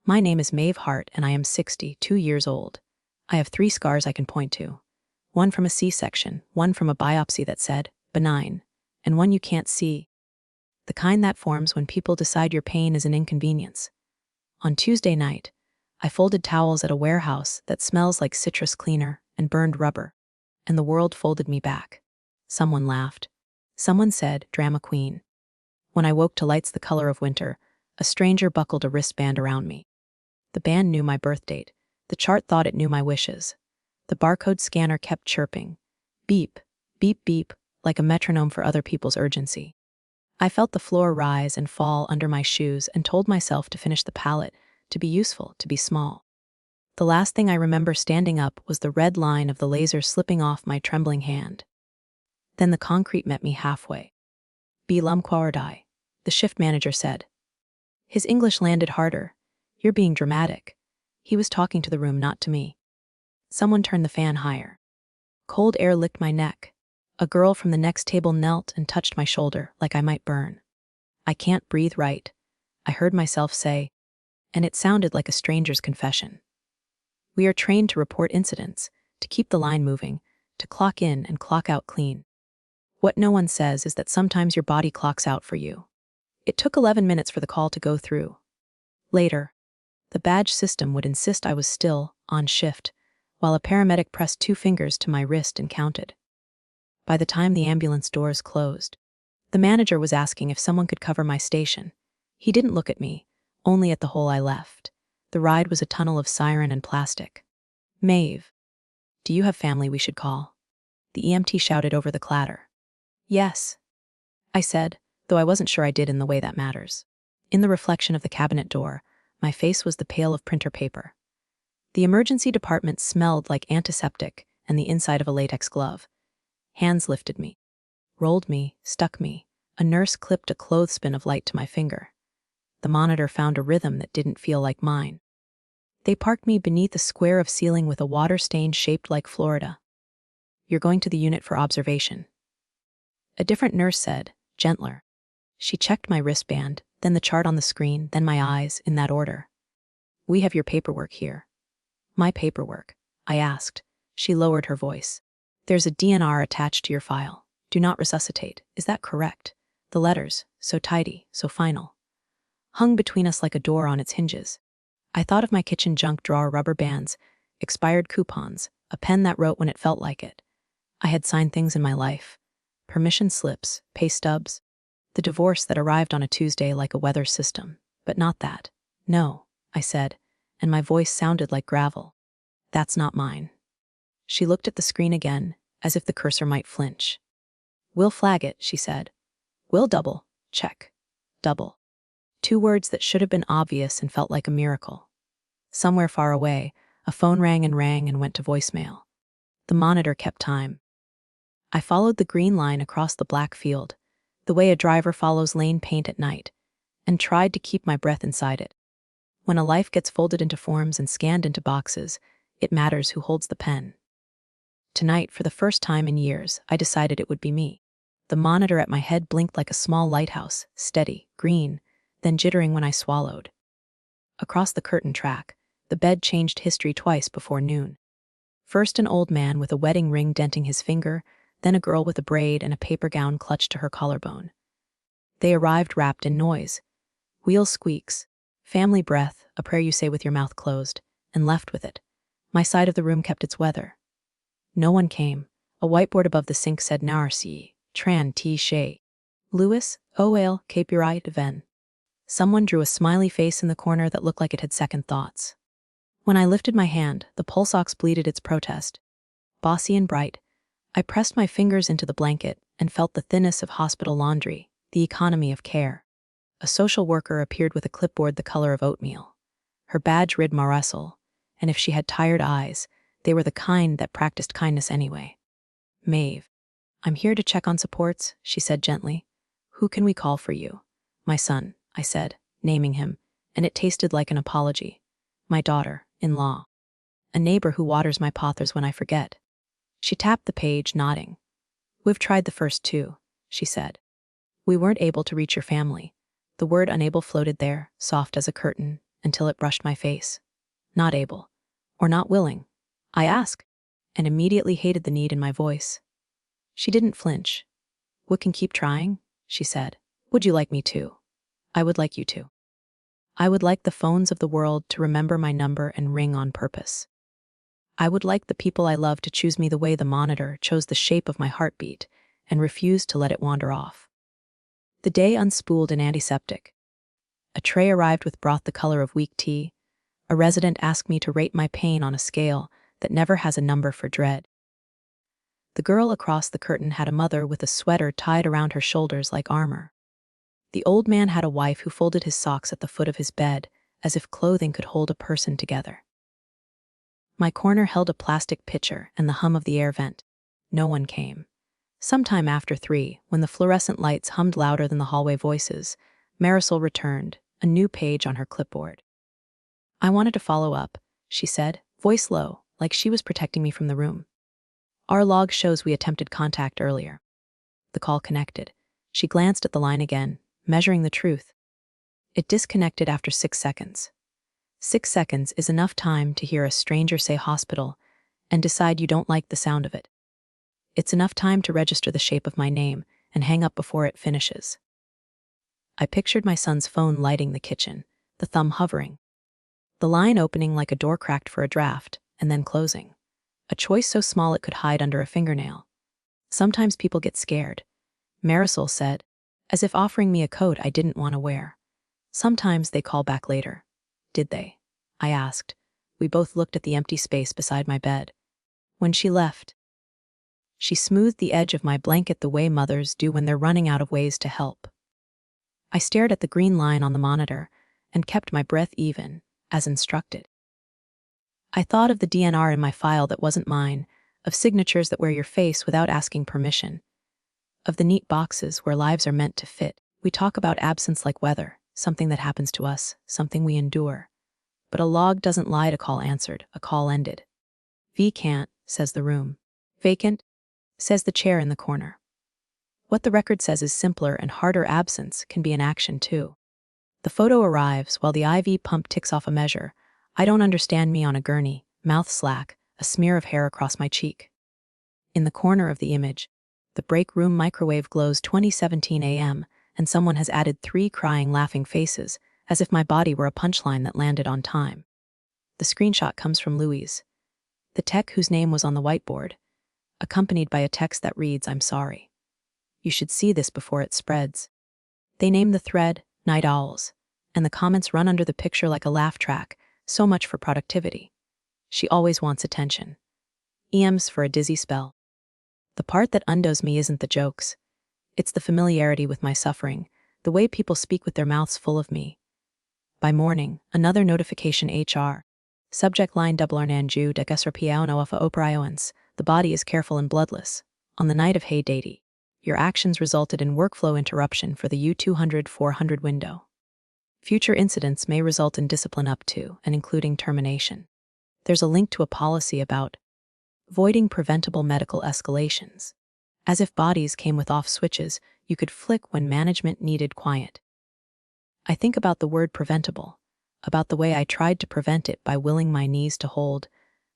My name is Maeve Hart, and I am 62 years old. I have 3 scars I can point to. One from a C-section, one from a biopsy that said, benign, and one you can't see. The kind that forms when people decide your pain is an inconvenience. On Tuesday night, I folded towels at a warehouse that smells like citrus cleaner and burned rubber, and the world folded me back. Someone laughed. Someone said, drama queen. When I woke to lights the color of winter, a stranger buckled a wristband around me. The band knew my birth date. The chart thought it knew my wishes. The barcode scanner kept chirping. Beep, beep, beep, like a metronome for other people's urgency. I felt the floor rise and fall under my shoes and told myself to finish the palette, to be useful, to be small. The last thing I remember standing up was the red line of the laser slipping off my trembling hand. Then the concrete met me halfway. Be lumquardai, the shift manager said. His English landed harder. You're being dramatic. He was talking to the room, not to me. Someone turned the fan higher. Cold air licked my neck. A girl from the next table knelt and touched my shoulder like I might burn. I can't breathe right, I heard myself say, and it sounded like a stranger's confession. We are trained to report incidents, to keep the line moving, to clock in and clock out clean. What no one says is that sometimes your body clocks out for you. It took 11 minutes for the call to go through. Later, the badge system would insist I was still on shift, while a paramedic pressed 2 fingers to my wrist and counted. By the time the ambulance doors closed, the manager was asking if someone could cover my station. He didn't look at me, only at the hole I left. The ride was a tunnel of siren and plastic. Maeve, do you have family we should call? The EMT shouted over the clatter. Yes, I said, though I wasn't sure I did in the way that matters. In the reflection of the cabinet door, my face was the pale of printer paper. The emergency department smelled like antiseptic and the inside of a latex glove. Hands lifted me, rolled me, stuck me. A nurse clipped a clothespin of light to my finger. The monitor found a rhythm that didn't feel like mine. They parked me beneath a square of ceiling with a water stain shaped like Florida. You're going to the unit for observation. A different nurse said, gentler. She checked my wristband, then the chart on the screen, then my eyes, in that order. We have your paperwork here. My paperwork, I asked. She lowered her voice. There's a DNR attached to your file. Do not resuscitate. Is that correct? The letters, so tidy, so final, hung between us like a door on its hinges. I thought of my kitchen junk drawer rubber bands, expired coupons, a pen that wrote when it felt like it. I had signed things in my life. Permission slips, pay stubs. The divorce that arrived on a Tuesday like a weather system. But not that. No, I said, and my voice sounded like gravel. That's not mine. She looked at the screen again, as if the cursor might flinch. We'll flag it, she said. We'll double, check, double. 2 words that should have been obvious and felt like a miracle. Somewhere far away, a phone rang and went to voicemail. The monitor kept time. I followed the green line across the black field, the way a driver follows lane paint at night, and tried to keep my breath inside it. When a life gets folded into forms and scanned into boxes, it matters who holds the pen. Tonight, for the first time in years, I decided it would be me. The monitor at my head blinked like a small lighthouse, steady, green, then jittering when I swallowed. Across the curtain track, the bed changed history twice before noon. First an old man with a wedding ring denting his finger, then a girl with a braid and a paper gown clutched to her collarbone. They arrived wrapped in noise. Wheel squeaks, family breath, a prayer you say with your mouth closed, and left with it. My side of the room kept its weather. No one came. A whiteboard above the sink said Narcy, Tran T. Shea. Lewis, Oale, Cape Uri, Ven. Someone drew a smiley face in the corner that looked like it had second thoughts. When I lifted my hand, the pulse ox bleated its protest. Bossy and bright, I pressed my fingers into the blanket and felt the thinness of hospital laundry, the economy of care. A social worker appeared with a clipboard the color of oatmeal. Her badge read Marisol, and if she had tired eyes, they were the kind that practiced kindness anyway. Maeve, I'm here to check on supports, she said gently. Who can we call for you? My son, I said, naming him, and it tasted like an apology. My daughter-in-law. A neighbor who waters my pothers when I forget. She tapped the page, nodding. We've tried the first 2, she said. We weren't able to reach your family. The word unable floated there, soft as a curtain, until it brushed my face. Not able. Or not willing. I ask, and immediately hated the need in my voice. She didn't flinch. "We can keep trying," she said. "Would you like me to?" "I would like you to. I would like the phones of the world to remember my number and ring on purpose. I would like the people I love to choose me the way the monitor chose the shape of my heartbeat and refused to let it wander off." The day unspooled an antiseptic. A tray arrived with broth the color of weak tea. A resident asked me to rate my pain on a scale that never has a number for dread. The girl across the curtain had a mother with a sweater tied around her shoulders like armor. The old man had a wife who folded his socks at the foot of his bed, as if clothing could hold a person together. My corner held a plastic pitcher and the hum of the air vent. No one came. Sometime after 3, when the fluorescent lights hummed louder than the hallway voices, Marisol returned, a new page on her clipboard. "I wanted to follow up," she said, voice low, like she was protecting me from the room. "Our log shows we attempted contact earlier." The call connected. She glanced at the line again, measuring the truth. It disconnected after 6 seconds. 6 seconds is enough time to hear a stranger say hospital and decide you don't like the sound of it. It's enough time to register the shape of my name and hang up before it finishes. I pictured my son's phone lighting the kitchen, the thumb hovering. The line opening like a door cracked for a draft, and then closing. A choice so small it could hide under a fingernail. "Sometimes people get scared," Marisol said, as if offering me a coat I didn't want to wear. "Sometimes they call back later." "Did they?" I asked. We both looked at the empty space beside my bed. "When she left." She smoothed the edge of my blanket the way mothers do when they're running out of ways to help. I stared at the green line on the monitor and kept my breath even, as instructed. I thought of the DNR in my file that wasn't mine, of signatures that wear your face without asking permission, of the neat boxes where lives are meant to fit. We talk about absence like weather, something that happens to us, something we endure. But a log doesn't lie to call answered, a call ended. "Vacant," says the room. "Vacant," says the chair in the corner. What the record says is simpler and harder. Absence can be an action too. The photo arrives while the IV pump ticks off a measure. I don't understand me on a gurney, mouth slack, a smear of hair across my cheek. In the corner of the image, the break room microwave glows 20:17 a.m., and someone has added 3 crying, laughing faces, as if my body were a punchline that landed on time. The screenshot comes from Louise, the tech whose name was on the whiteboard, accompanied by a text that reads, "I'm sorry. You should see this before it spreads." They name the thread Night Owls, and the comments run under the picture like a laugh track. So much for productivity. She always wants attention. EMs for a dizzy spell. The part that undoes me isn't the jokes. It's the familiarity with my suffering, the way people speak with their mouths full of me. By morning, another notification HR. Subject line double Arnanju de Gesrapiao Noafa Operioans. The body is careful and bloodless. On the night of Hey Datey, your actions resulted in workflow interruption for the U200-400 window. Future incidents may result in discipline up to and including termination. There's a link to a policy about voiding preventable medical escalations. As if bodies came with off switches you could flick when management needed quiet. I think about the word preventable, about the way I tried to prevent it by willing my knees to hold,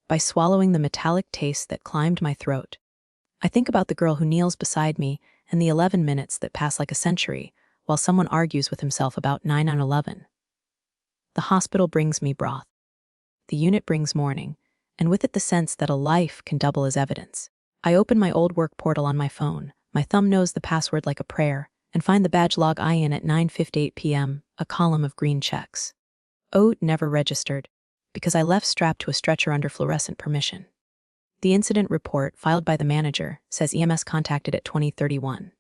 by swallowing the metallic taste that climbed my throat. I think about the girl who kneels beside me and the 11 minutes that pass like a century, while someone argues with himself about 9/11. The hospital brings me broth. The unit brings mourning, and with it the sense that a life can double as evidence. I open my old work portal on my phone, my thumb knows the password like a prayer, and find the badge log I in at 9:58 p.m., a column of green checks. Never registered, because I left strapped to a stretcher under fluorescent permission. The incident report, filed by the manager, says EMS contacted at 20:31.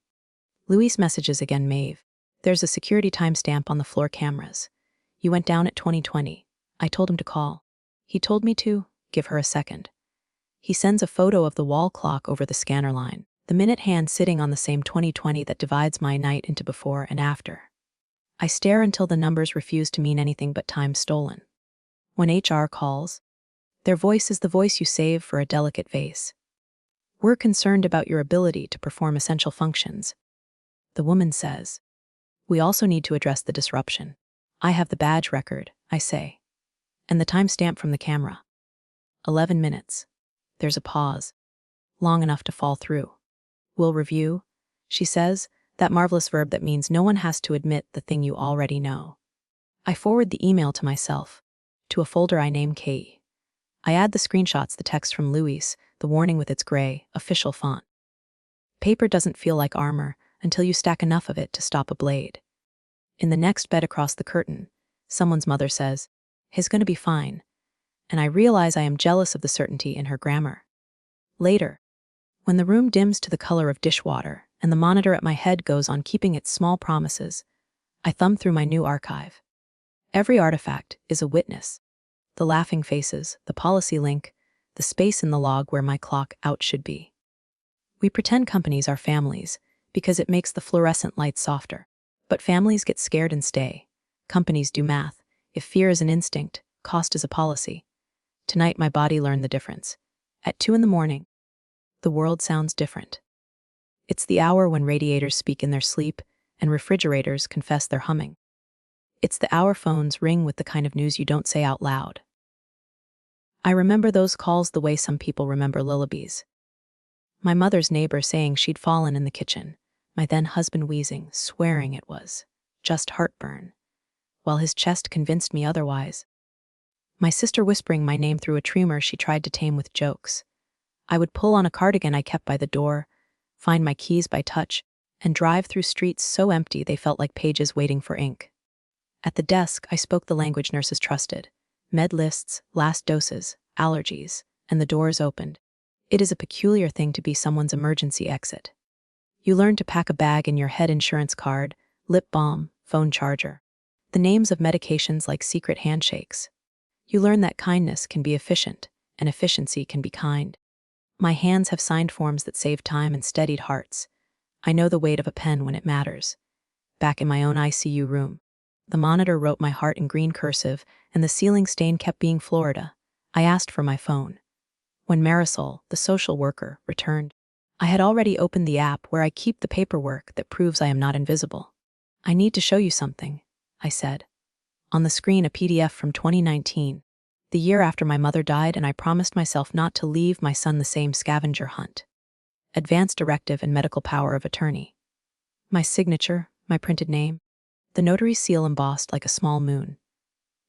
Luis messages again Maeve. There's a security timestamp on the floor cameras. You went down at 20:20. I told him to call. He told me to give her a second. He sends a photo of the wall clock over the scanner line, the minute hand sitting on the same 20:20 that divides my night into before and after. I stare until the numbers refuse to mean anything but time stolen. When HR calls, their voice is the voice you save for a delicate vase. "We're concerned about your ability to perform essential functions." The woman says, "We also need to address the disruption." I have the badge record, I say. And the timestamp from the camera. 11 minutes. There's a pause. Long enough to fall through. We'll review, she says, that marvelous verb that means no one has to admit the thing you already know. I forward the email to myself, to a folder I name K. I add the screenshots, the text from Luis, the warning with its gray, official font. Paper doesn't feel like armor until you stack enough of it to stop a blade. In the next bed across the curtain, someone's mother says, "He's gonna be fine," and I realize I am jealous of the certainty in her grammar. Later, when the room dims to the color of dishwater and the monitor at my head goes on keeping its small promises, I thumb through my new archive. Every artifact is a witness. The laughing faces, the policy link, the space in the log where my clock out should be. We pretend companies are families because it makes the fluorescent lights softer. But families get scared and stay. Companies do math. If fear is an instinct, cost is a policy. Tonight my body learned the difference. At 2 a.m, the world sounds different. It's the hour when radiators speak in their sleep and refrigerators confess their humming. It's the hour phones ring with the kind of news you don't say out loud. I remember those calls the way some people remember lullabies. My mother's neighbor saying she'd fallen in the kitchen. My then-husband wheezing, swearing it was just heartburn, while his chest convinced me otherwise. My sister whispering my name through a tremor she tried to tame with jokes. I would pull on a cardigan I kept by the door, find my keys by touch, and drive through streets so empty they felt like pages waiting for ink. At the desk, I spoke the language nurses trusted. Med lists, last doses, allergies, and the doors opened. It is a peculiar thing to be someone's emergency exit. You learn to pack a bag in your head insurance card, lip balm, phone charger. The names of medications like secret handshakes. You learn that kindness can be efficient, and efficiency can be kind. My hands have signed forms that save time and steadied hearts. I know the weight of a pen when it matters. Back in my own ICU room, the monitor wrote my heart in green cursive, and the ceiling stain kept being Florida. I asked for my phone. When Marisol, the social worker, returned, I had already opened the app where I keep the paperwork that proves I am not invisible. "I need to show you something," I said. On the screen, a PDF from 2019, the year after my mother died, and I promised myself not to leave my son the same scavenger hunt. Advance directive and medical power of attorney. My signature, my printed name, the notary seal embossed like a small moon.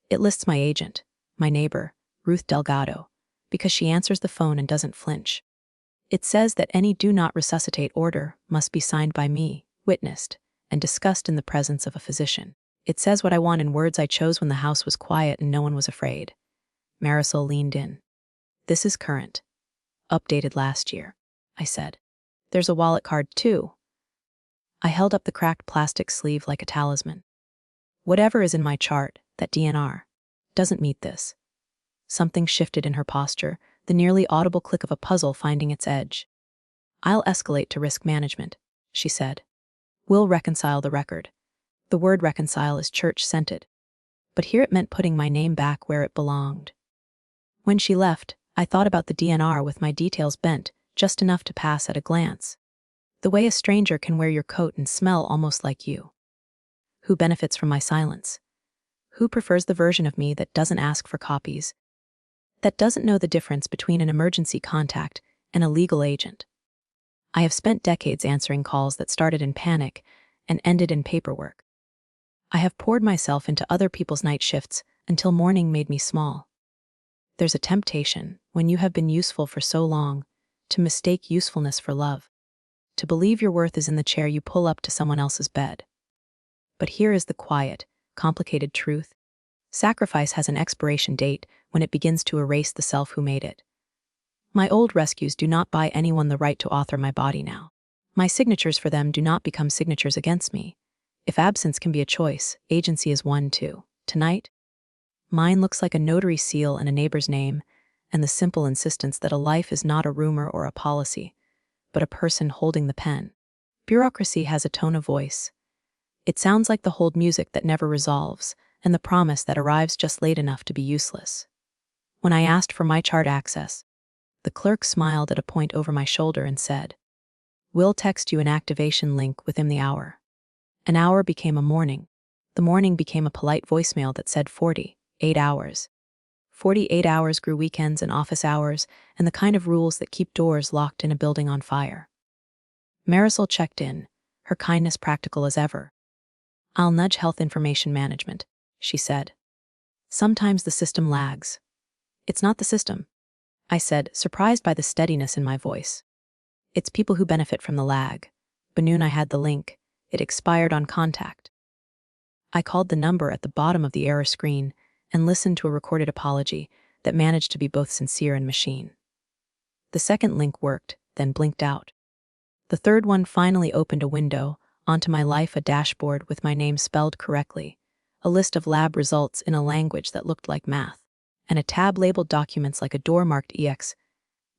It lists my agent, my neighbor, Ruth Delgado, because she answers the phone and doesn't flinch. It says that any do not resuscitate order must be signed by me, witnessed, and discussed in the presence of a physician. It says what I want in words I chose when the house was quiet and no one was afraid. Marisol leaned in. "This is current. Updated last year," I said. "There's a wallet card, too." I held up the cracked plastic sleeve like a talisman. "Whatever is in my chart, that DNR, doesn't meet this." Something shifted in her posture, the nearly audible click of a puzzle finding its edge. "I'll escalate to risk management," she said. "We'll reconcile the record." The word reconcile is church-scented, but here it meant putting my name back where it belonged. When she left, I thought about the DNR with my details bent, just enough to pass at a glance. The way a stranger can wear your coat and smell almost like you. Who benefits from my silence? Who prefers the version of me that doesn't ask for copies? That doesn't know the difference between an emergency contact and a legal agent? I have spent decades answering calls that started in panic and ended in paperwork. I have poured myself into other people's night shifts until morning made me small. There's a temptation, when you have been useful for so long, to mistake usefulness for love, to believe your worth is in the chair you pull up to someone else's bed. But here is the quiet, complicated truth. Sacrifice has an expiration date when it begins to erase the self who made it. My old rescues do not buy anyone the right to author my body now. My signatures for them do not become signatures against me. If absence can be a choice, agency is one too. Tonight, mine looks like a notary seal and a neighbor's name, and the simple insistence that a life is not a rumor or a policy, but a person holding the pen. Bureaucracy has a tone of voice. It sounds like the hold music that never resolves, and the promise that arrives just late enough to be useless. When I asked for my chart access, the clerk smiled at a point over my shoulder and said, "We'll text you an activation link within the hour." An hour became a morning. The morning became a polite voicemail that said 48 hours. 48 hours grew weekends and office hours, and the kind of rules that keep doors locked in a building on fire. Marisol checked in, her kindness practical as ever. "I'll nudge health information management," she said. "Sometimes the system lags." "It's not the system," I said, surprised by the steadiness in my voice. "It's people who benefit from the lag. Benoon I had the link. It expired on contact." I called the number at the bottom of the error screen and listened to a recorded apology that managed to be both sincere and machine. The second link worked, then blinked out. The third one finally opened a window, onto my life a dashboard with my name spelled correctly, a list of lab results in a language that looked like math, and a tab labeled documents like a door marked EX.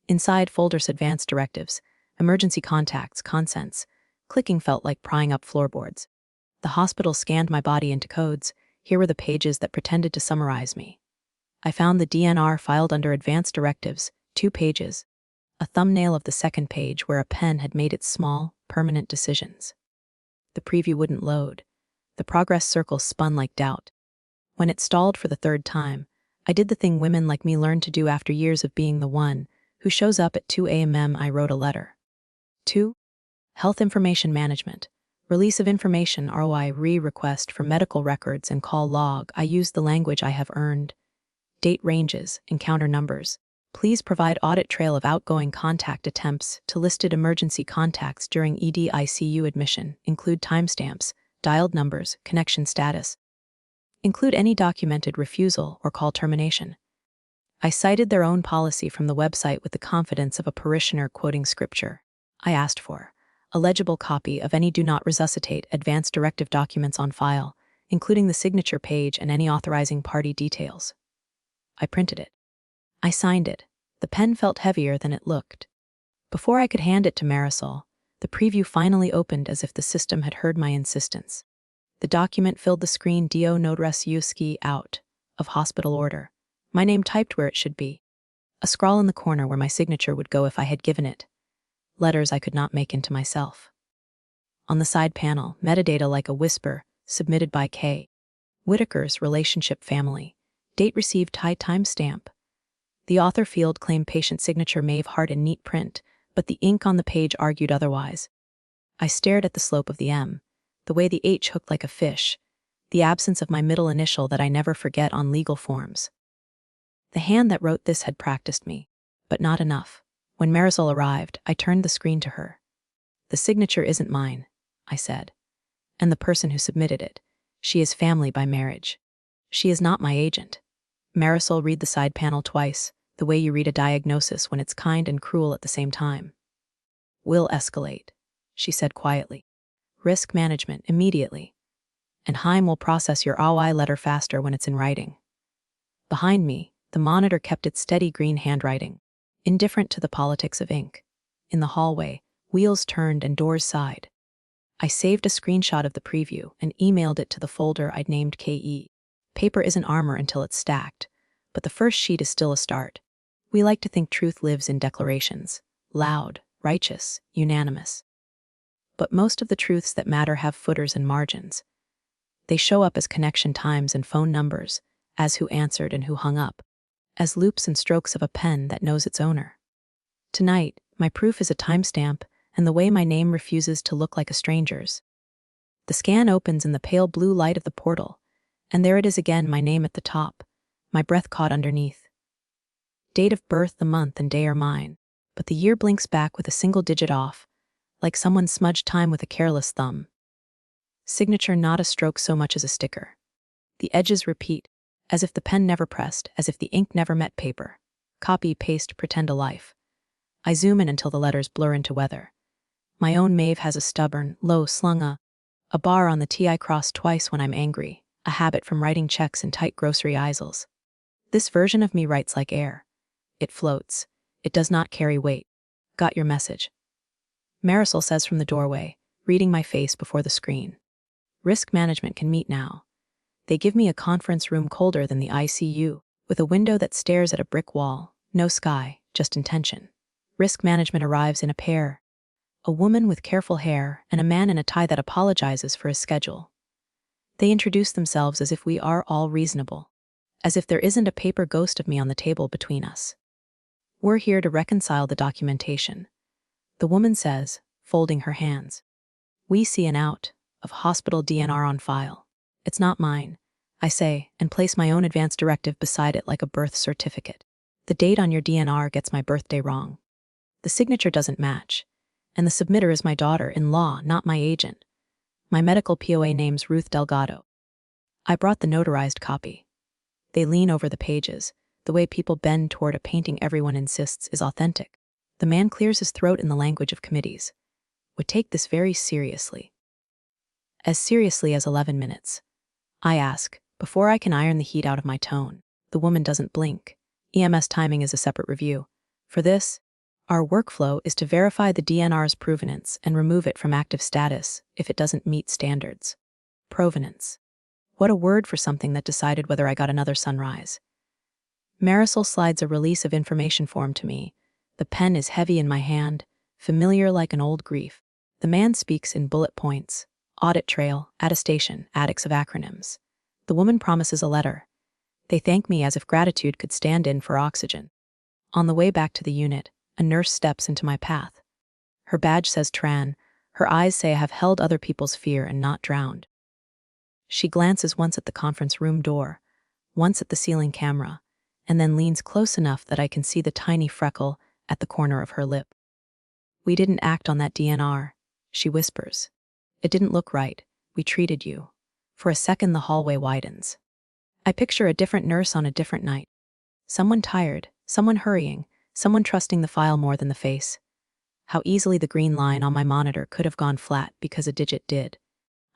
Inside folders advanced directives, emergency contacts, consents. Clicking felt like prying up floorboards. The hospital scanned my body into codes. Here were the pages that pretended to summarize me. I found the DNR filed under advanced directives, 2 pages. A thumbnail of the second page where a pen had made its small, permanent decisions. The preview wouldn't load. The progress circle spun like doubt. When it stalled for the third time, I did the thing women like me learn to do after years of being the one who shows up at 2 a.m. I wrote a letter. 2. Health Information Management. Release of information ROI request for medical records and call log. I used the language I have earned. Date ranges, encounter numbers. Please provide audit trail of outgoing contact attempts to listed emergency contacts during ED ICU admission. Include timestamps, dialed numbers, connection status. Include any documented refusal or call termination. I cited their own policy from the website with the confidence of a parishioner quoting scripture. I asked for a legible copy of any do not resuscitate advance directive documents on file, including the signature page and any authorizing party details. I printed it. I signed it. The pen felt heavier than it looked. Before I could hand it to Marisol, the preview finally opened as if the system had heard my insistence. The document filled the screen do not resuscitate out of hospital order. My name typed where it should be. A scrawl in the corner where my signature would go if I had given it. Letters I could not make into myself. On the side panel, metadata like a whisper, submitted by K. Whitaker's relationship family. Date received high timestamp. The author field claimed patient signature Maeve Hart in neat print, but the ink on the page argued otherwise. I stared at the slope of the M, the way the H hooked like a fish, the absence of my middle initial that I never forget on legal forms. The hand that wrote this had practiced me, but not enough. When Marisol arrived, I turned the screen to her. "The signature isn't mine," I said. "And the person who submitted it. She is family by marriage. She is not my agent." Marisol read the side panel twice, the way you read a diagnosis when it's kind and cruel at the same time. "Will escalate," she said quietly. "Risk management, immediately. And Heim will process your OI letter faster when it's in writing." Behind me, the monitor kept its steady green handwriting, indifferent to the politics of ink. In the hallway, wheels turned and doors sighed. I saved a screenshot of the preview and emailed it to the folder I'd named KE. Paper isn't armor until it's stacked, but the first sheet is still a start. We like to think truth lives in declarations, loud, righteous, unanimous. But most of the truths that matter have footers and margins. They show up as connection times and phone numbers, as who answered and who hung up, as loops and strokes of a pen that knows its owner. Tonight, my proof is a timestamp and the way my name refuses to look like a stranger's. The scan opens in the pale blue light of the portal, and there it is again, my name at the top, my breath caught underneath. Date of birth, the month and day are mine, but the year blinks back with a single digit off, like someone smudged time with a careless thumb. Signature not a stroke so much as a sticker. The edges repeat, as if the pen never pressed, as if the ink never met paper. Copy, paste, pretend a life. I zoom in until the letters blur into weather. My own Maeve has a stubborn, low-slung a bar on the T I cross twice when I'm angry, a habit from writing checks in tight grocery aisles. This version of me writes like air. It floats. It does not carry weight. Got your message. Marisol says from the doorway, reading my face before the screen. Risk management can meet now. They give me a conference room colder than the ICU, with a window that stares at a brick wall, no sky, just intention. Risk management arrives in a pair. A woman with careful hair and a man in a tie that apologizes for his schedule. They introduce themselves as if we are all reasonable, as if there isn't a paper ghost of me on the table between us. We're here to reconcile the documentation, the woman says, folding her hands. We see an out of hospital DNR on file. It's not mine, I say, and place my own advance directive beside it like a birth certificate. The date on your DNR gets my birthday wrong. The signature doesn't match, and the submitter is my daughter-in-law, not my agent. My medical POA name's Ruth Delgado. I brought the notarized copy. They lean over the pages, the way people bend toward a painting everyone insists is authentic. The man clears his throat in the language of committees. Would take this very seriously. As seriously as 11 minutes. I ask, before I can iron the heat out of my tone. The woman doesn't blink. EMS timing is a separate review. For this, our workflow is to verify the DNR's provenance and remove it from active status if it doesn't meet standards. Provenance. What a word for something that decided whether I got another sunrise. Marisol slides a release of information form to me. The pen is heavy in my hand, familiar like an old grief. The man speaks in bullet points, audit trail, attestation, addicts of acronyms. The woman promises a letter. They thank me as if gratitude could stand in for oxygen. On the way back to the unit, a nurse steps into my path. Her badge says Tran. Her eyes say I have held other people's fear and not drowned. She glances once at the conference room door, once at the ceiling camera, and then leans close enough that I can see the tiny freckle at the corner of her lip. We didn't act on that DNR, she whispers. It didn't look right. We treated you. For a second the hallway widens. I picture a different nurse on a different night. Someone tired, someone hurrying, someone trusting the file more than the face. How easily the green line on my monitor could have gone flat because a digit did.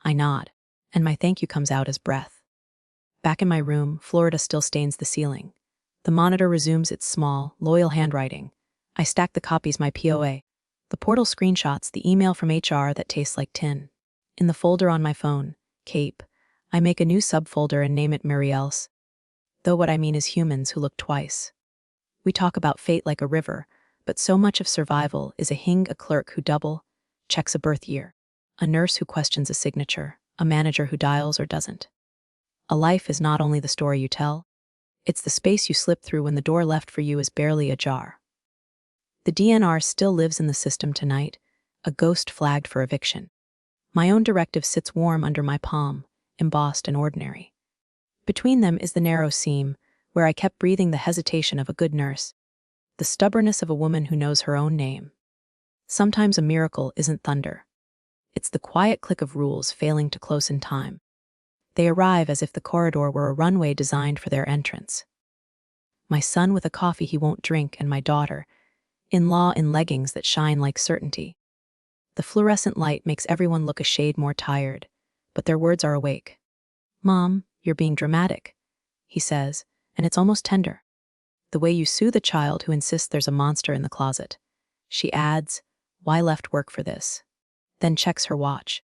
I nod, and my thank you comes out as breath. Back in my room, Florida still stains the ceiling. The monitor resumes its small, loyal handwriting. I stack the copies my POA. The portal screenshots the email from HR that tastes like tin. In the folder on my phone, Cape, I make a new subfolder and name it Marielle's. Though what I mean is humans who look twice. We talk about fate like a river, but so much of survival is a clerk who checks a birth year, a nurse who questions a signature, a manager who dials or doesn't. A life is not only the story you tell, it's the space you slip through when the door left for you is barely ajar. The DNR still lives in the system tonight, a ghost flagged for eviction. My own directive sits warm under my palm, embossed and ordinary. Between them is the narrow seam, where I kept breathing the hesitation of a good nurse, the stubbornness of a woman who knows her own name. Sometimes a miracle isn't thunder. It's the quiet click of rules failing to close in time. They arrive as if the corridor were a runway designed for their entrance. My son with a coffee he won't drink, and my daughter-in-law in leggings that shine like certainty. The fluorescent light makes everyone look a shade more tired, but their words are awake. "Mom, you're being dramatic," he says, and it's almost tender. The way you soothe a child who insists there's a monster in the closet. She adds, "Why left work for this?" Then checks her watch,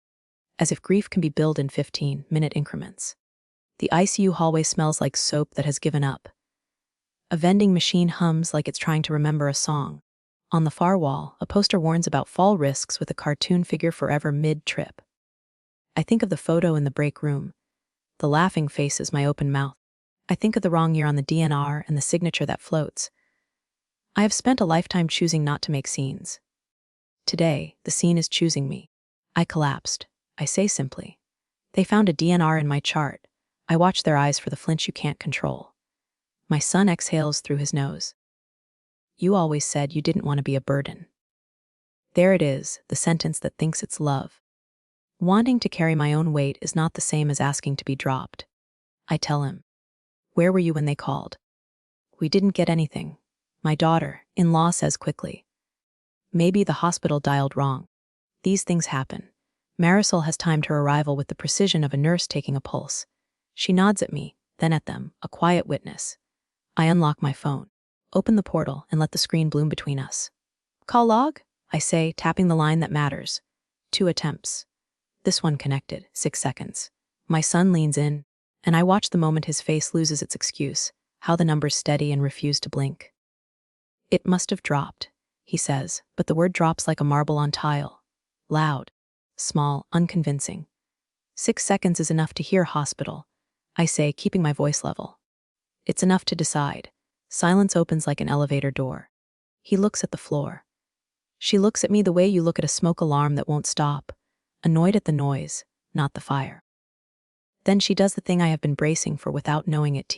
as if grief can be billed in 15-minute increments. The ICU hallway smells like soap that has given up. A vending machine hums like it's trying to remember a song. On the far wall, a poster warns about fall risks with a cartoon figure forever mid-trip. I think of the photo in the break room, the laughing faces, my open mouth. I think of the wrong year on the DNR and the signature that floats. I have spent a lifetime choosing not to make scenes. Today, the scene is choosing me. I collapsed. I say simply. They found a DNR in my chart. I watch their eyes for the flinch you can't control. My son exhales through his nose. You always said you didn't want to be a burden. There it is, the sentence that thinks it's love. Wanting to carry my own weight is not the same as asking to be dropped. I tell him. Where were you when they called? We didn't get anything. My daughter-in-law says quickly. Maybe the hospital dialed wrong. These things happen. Marisol has timed her arrival with the precision of a nurse taking a pulse. She nods at me, then at them, a quiet witness. I unlock my phone, open the portal, and let the screen bloom between us. Call log? I say, tapping the line that matters. 2 attempts. This one connected, 6 seconds. My son leans in, and I watch the moment his face loses its excuse, how the numbers steady and refuse to blink. It must have dropped, he says, but the word drops like a marble on tile. Loud, small, unconvincing. 6 seconds is enough to hear hospital, I say, keeping my voice level. It's enough to decide. Silence opens like an elevator door. He looks at the floor. She looks at me the way you look at a smoke alarm that won't stop, annoyed at the noise, not the fire. Then she does the thing I have been bracing for without knowing it.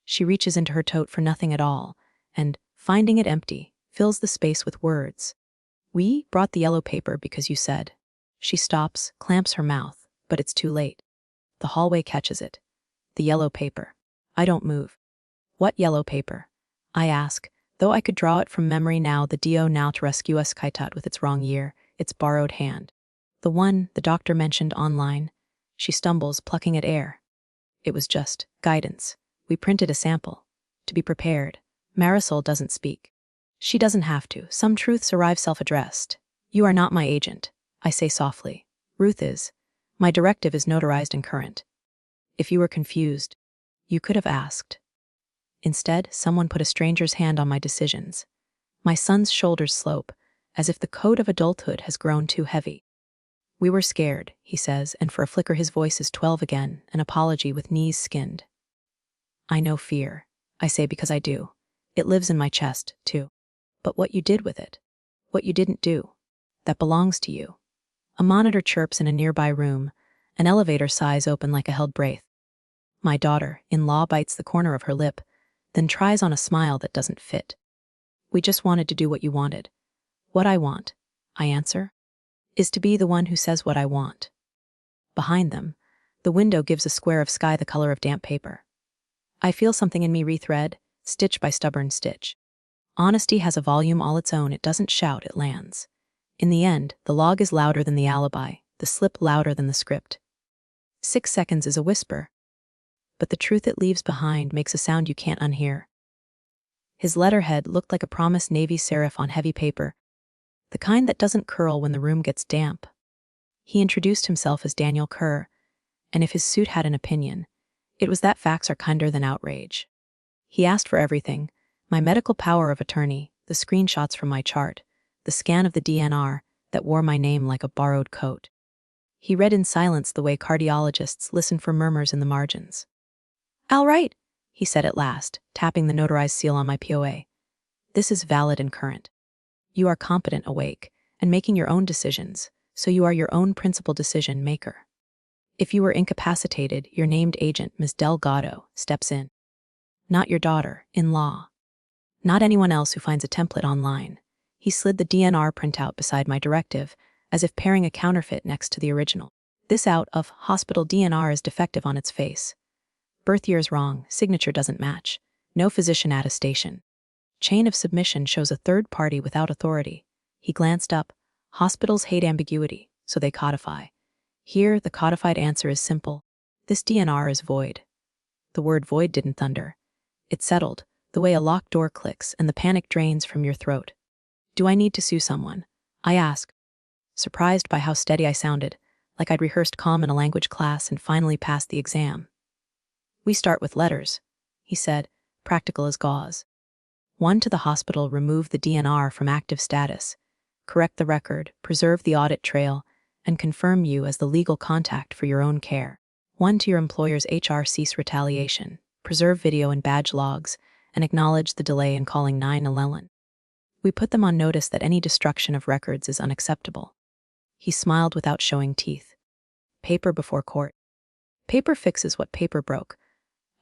She reaches into her tote for nothing at all, and, finding it empty, fills the space with words. We brought the yellow paper because you said. She stops, clamps her mouth, but it's too late. The hallway catches it. The yellow paper. I don't move. What yellow paper? I ask, though I could draw it from memory now. The DO now to rescue us kaitat with its wrong year, its borrowed hand. The one the doctor mentioned online. She stumbles, plucking at air. It was just guidance. We printed a sample. To be prepared. Marisol doesn't speak. She doesn't have to. Some truths arrive self-addressed. You are not my agent, I say softly. Ruth is. My directive is notarized and current. If you were confused, you could have asked. Instead, someone put a stranger's hand on my decisions. My son's shoulders slope, as if the coat of adulthood has grown too heavy. We were scared, he says, and for a flicker his voice is 12 again, an apology with knees skinned. I know fear, I say because I do. It lives in my chest, too. But what you did with it, what you didn't do, that belongs to you. A monitor chirps in a nearby room, an elevator sighs open like a held breath. My daughter-in-law bites the corner of her lip, then tries on a smile that doesn't fit. We just wanted to do what you wanted. What I want, I answer, is to be the one who says what I want. Behind them, the window gives a square of sky the color of damp paper. I feel something in me rethread, stitch by stubborn stitch. Honesty has a volume all its own. It doesn't shout, it lands. In the end, the log is louder than the alibi, the slip louder than the script. 6 seconds is a whisper, but the truth it leaves behind makes a sound you can't unhear. His letterhead looked like a promised Navy serif on heavy paper, the kind that doesn't curl when the room gets damp. He introduced himself as Daniel Kerr, and if his suit had an opinion, it was that facts are kinder than outrage. He asked for everything: my medical power of attorney, the screenshots from my chart, the scan of the DNR that wore my name like a borrowed coat. He read in silence the way cardiologists listen for murmurs in the margins. All right, he said at last, tapping the notarized seal on my POA. This is valid and current. You are competent, awake, and making your own decisions, so you are your own principal decision maker. If you were incapacitated, your named agent, Ms. Delgado, steps in. Not your daughter-in-law. Not anyone else who finds a template online. He slid the DNR printout beside my directive, as if pairing a counterfeit next to the original. This out of hospital DNR is defective on its face. Birth year is wrong, signature doesn't match. No physician attestation. Chain of submission shows a third party without authority. He glanced up. Hospitals hate ambiguity, so they codify. Here, the codified answer is simple. This DNR is void. The word void didn't thunder. It settled, the way a locked door clicks and the panic drains from your throat. Do I need to sue someone? I ask, surprised by how steady I sounded, like I'd rehearsed calm in a language class and finally passed the exam. We start with letters, he said, practical as gauze. 1 to the hospital, remove the DNR from active status, correct the record, preserve the audit trail, and confirm you as the legal contact for your own care. 1 to your employer's HR, cease retaliation, preserve video and badge logs, and acknowledge the delay in calling 911. We put them on notice that any destruction of records is unacceptable. He smiled without showing teeth. Paper before court. Paper fixes what paper broke.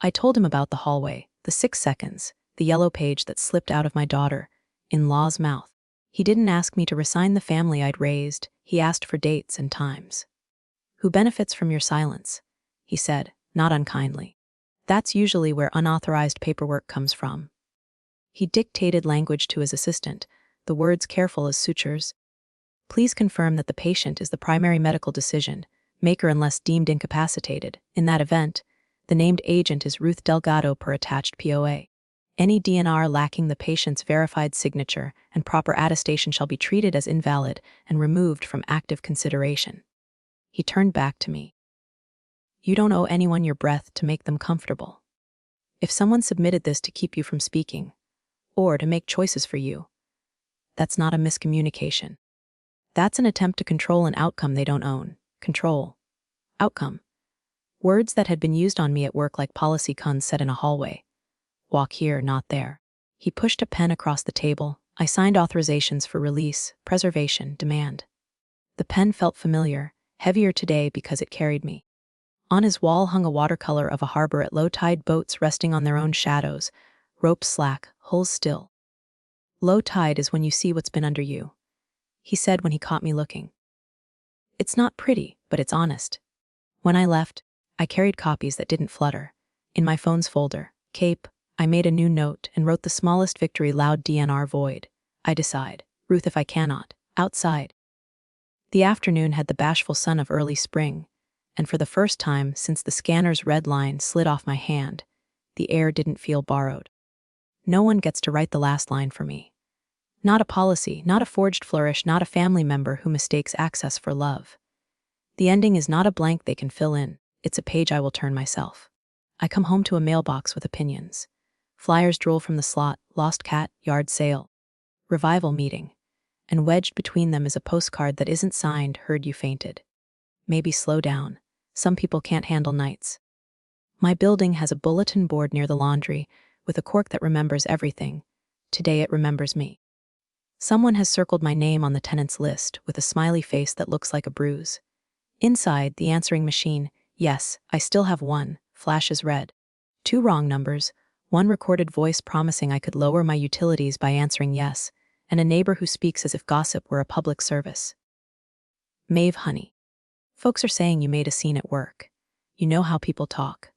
I told him about the hallway, the 6 seconds, the yellow page that slipped out of my daughter-in-law's mouth. He didn't ask me to resign the family I'd raised. He asked for dates and times. Who benefits from your silence? He said, not unkindly. That's usually where unauthorized paperwork comes from. He dictated language to his assistant, the words careful as sutures. Please confirm that the patient is the primary medical decision maker unless deemed incapacitated. In that event, the named agent is Ruth Delgado per attached POA. Any DNR lacking the patient's verified signature and proper attestation shall be treated as invalid and removed from active consideration. He turned back to me. You don't owe anyone your breath to make them comfortable. If someone submitted this to keep you from speaking, or to make choices for you, that's not a miscommunication. That's an attempt to control an outcome they don't own. Control. Outcome. Words that had been used on me at work like policy cons said in a hallway. Walk here, not there. He pushed a pen across the table. I signed authorizations for release, preservation, demand. The pen felt familiar, heavier today because it carried me. On his wall hung a watercolor of a harbor at low tide, boats resting on their own shadows, ropes slack, hulls still. Low tide is when you see what's been under you, he said when he caught me looking. It's not pretty, but it's honest. When I left, I carried copies that didn't flutter. In my phone's folder, Cape, I made a new note and wrote the smallest victory loud DNR void. I decide, Ruth if I cannot, outside. The afternoon had the bashful sun of early spring, and for the first time since the scanner's red line slid off my hand, the air didn't feel borrowed. No one gets to write the last line for me. Not a policy, not a forged flourish, not a family member who mistakes access for love. The ending is not a blank they can fill in, it's a page I will turn myself. I come home to a mailbox with opinions. Flyers drool from the slot, lost cat, yard sale, revival meeting, and wedged between them is a postcard that isn't signed, heard you fainted. Maybe slow down, some people can't handle nights. My building has a bulletin board near the laundry with a cork that remembers everything. Today it remembers me. Someone has circled my name on the tenant's list with a smiley face that looks like a bruise. Inside, the answering machine, yes, I still have one, flashes red. 2 wrong numbers, one recorded voice promising I could lower my utilities by answering yes, and a neighbor who speaks as if gossip were a public service. Maeve, honey. Folks are saying you made a scene at work. You know how people talk.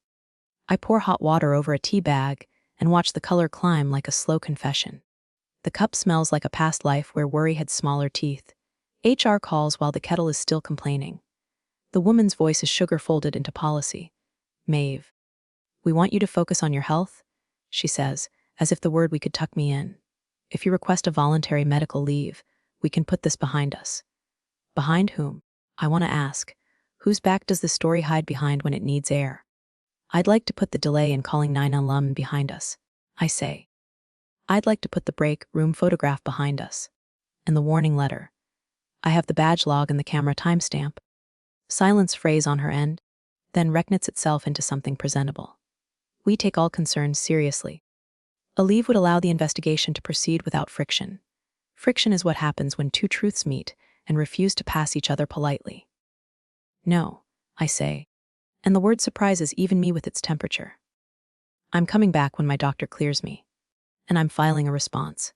I pour hot water over a tea bag and watch the color climb like a slow confession. The cup smells like a past life where worry had smaller teeth. HR calls while the kettle is still complaining. The woman's voice is sugar-folded into policy. Maeve. We want you to focus on your health, she says, as if the word we could tuck me in. If you request a voluntary medical leave, we can put this behind us. Behind whom? I want to ask. Whose back does this story hide behind when it needs air? I'd like to put the delay in calling 911 behind us, I say. I'd like to put the break room photograph behind us. And the warning letter. I have the badge log and the camera timestamp. Silence phrase on her end, then reknits itself into something presentable. We take all concerns seriously. A leave would allow the investigation to proceed without friction. Friction is what happens when 2 truths meet and refuse to pass each other politely. No, I say, and the word surprises even me with its temperature. I'm coming back when my doctor clears me, and I'm filing a response.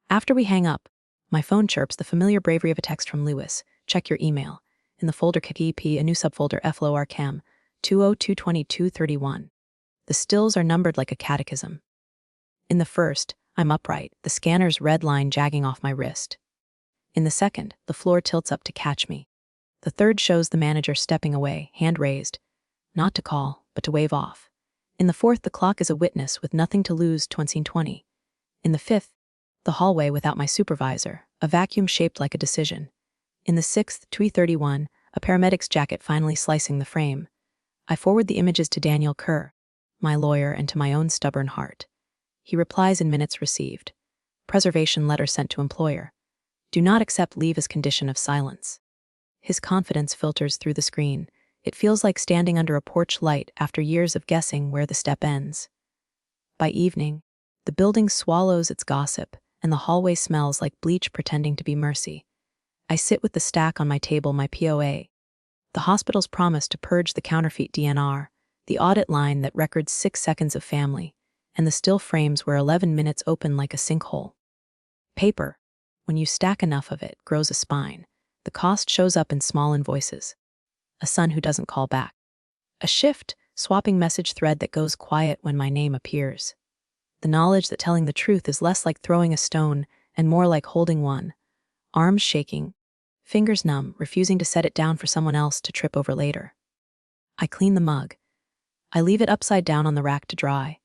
After we hang up, my phone chirps the familiar bravery of a text from Lewis. Check your email. In the folder KEP, a new subfolder FLORCAM, 2022231. The stills are numbered like a catechism. In the first, I'm upright, the scanner's red line jagging off my wrist. In the second, the floor tilts up to catch me. The third shows the manager stepping away, hand raised, not to call, but to wave off. In the fourth, the clock is a witness with nothing to lose, 2020. In the fifth, the hallway without my supervisor, a vacuum shaped like a decision. In the sixth, 3:31, a paramedic's jacket finally slicing the frame. I forward the images to Daniel Kerr, my lawyer, and to my own stubborn heart. He replies in minutes received. Preservation letter sent to employer. Do not accept leave as condition of silence. His confidence filters through the screen. It feels like standing under a porch light after years of guessing where the step ends. By evening, the building swallows its gossip, and the hallway smells like bleach pretending to be mercy. I sit with the stack on my table, my POA. The hospital's promise to purge the counterfeit DNR, the audit line that records 6 seconds of family, and the still frames where 11 minutes open like a sinkhole. Paper, when you stack enough of it, grows a spine. The cost shows up in small invoices. A son who doesn't call back. A shift, swapping message thread that goes quiet when my name appears. The knowledge that telling the truth is less like throwing a stone and more like holding one. Arms shaking, fingers numb, refusing to set it down for someone else to trip over later. I clean the mug. I leave it upside down on the rack to dry.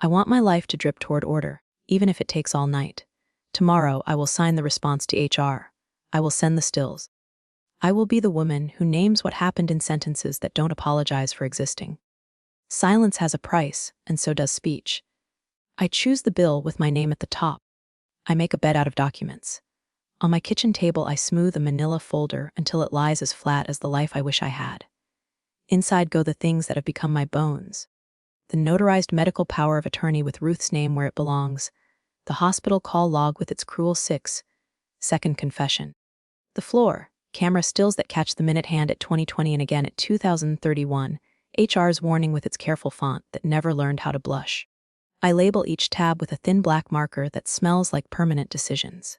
I want my life to drip toward order, even if it takes all night. Tomorrow I will sign the response to HR. I will send the stills. I will be the woman who names what happened in sentences that don't apologize for existing. Silence has a price, and so does speech. I choose the bill with my name at the top. I make a bed out of documents. On my kitchen table, I smooth a manila folder until it lies as flat as the life I wish I had. Inside go the things that have become my bones. The notarized medical power of attorney with Ruth's name where it belongs. The hospital call log with its cruel 6-second confession. The floor, camera stills that catch the minute hand at 2020 and again at 2031, HR's warning with its careful font that never learned how to blush. I label each tab with a thin black marker that smells like permanent decisions.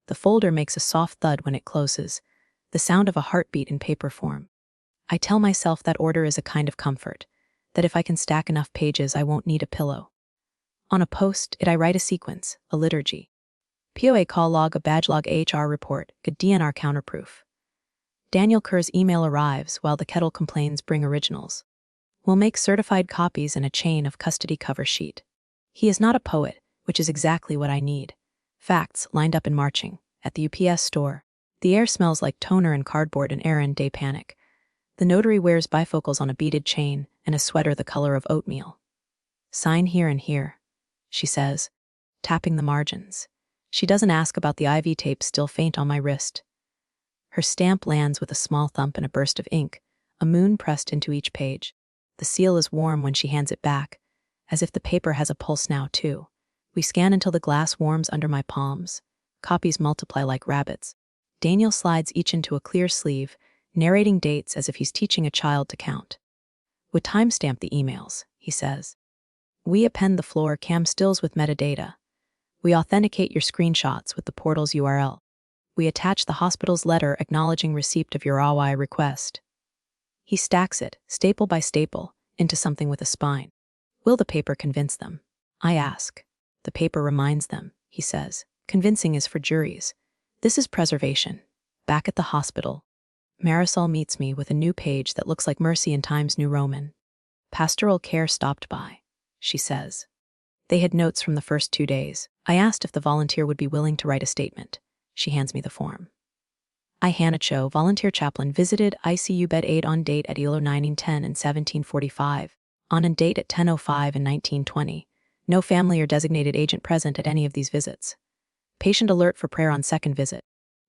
The folder makes a soft thud when it closes, the sound of a heartbeat in paper form. I tell myself that order is a kind of comfort, that if I can stack enough pages, I won't need a pillow. On a post-it, I write a sequence, a liturgy. POA call log, a badge log, HR report, a DNR counterproof. Daniel Kerr's email arrives while the kettle complains bring originals. We'll make certified copies and a chain of custody cover sheet. He is not a poet, which is exactly what I need. Facts lined up and marching. At the UPS store, the air smells like toner and cardboard and errand day panic. The notary wears bifocals on a beaded chain and a sweater the color of oatmeal. Sign here and here, she says, tapping the margins. She doesn't ask about the IV tape still faint on my wrist. Her stamp lands with a small thump and a burst of ink, a moon pressed into each page. The seal is warm when she hands it back, as if the paper has a pulse now, too. We scan until the glass warms under my palms. Copies multiply like rabbits. Daniel slides each into a clear sleeve, narrating dates as if he's teaching a child to count. We timestamp the emails, he says. We append the floor cam stills with metadata. We authenticate your screenshots with the portal's URL. We attach the hospital's letter acknowledging receipt of your AWI request. He stacks it, staple by staple, into something with a spine. Will the paper convince them? I ask. The paper reminds them, he says. Convincing is for juries. This is preservation. Back at the hospital, Marisol meets me with a new page that looks like Mercy in Times New Roman. Pastoral care stopped by, she says. They had notes from the first 2 days. I asked if the volunteer would be willing to write a statement. She hands me the form. I, Hannah Cho, volunteer chaplain, visited ICU bed 8 on date at 9:10 and 1745, on and date at 10:05 and 1920. No family or designated agent present at any of these visits. Patient alert for prayer on second visit.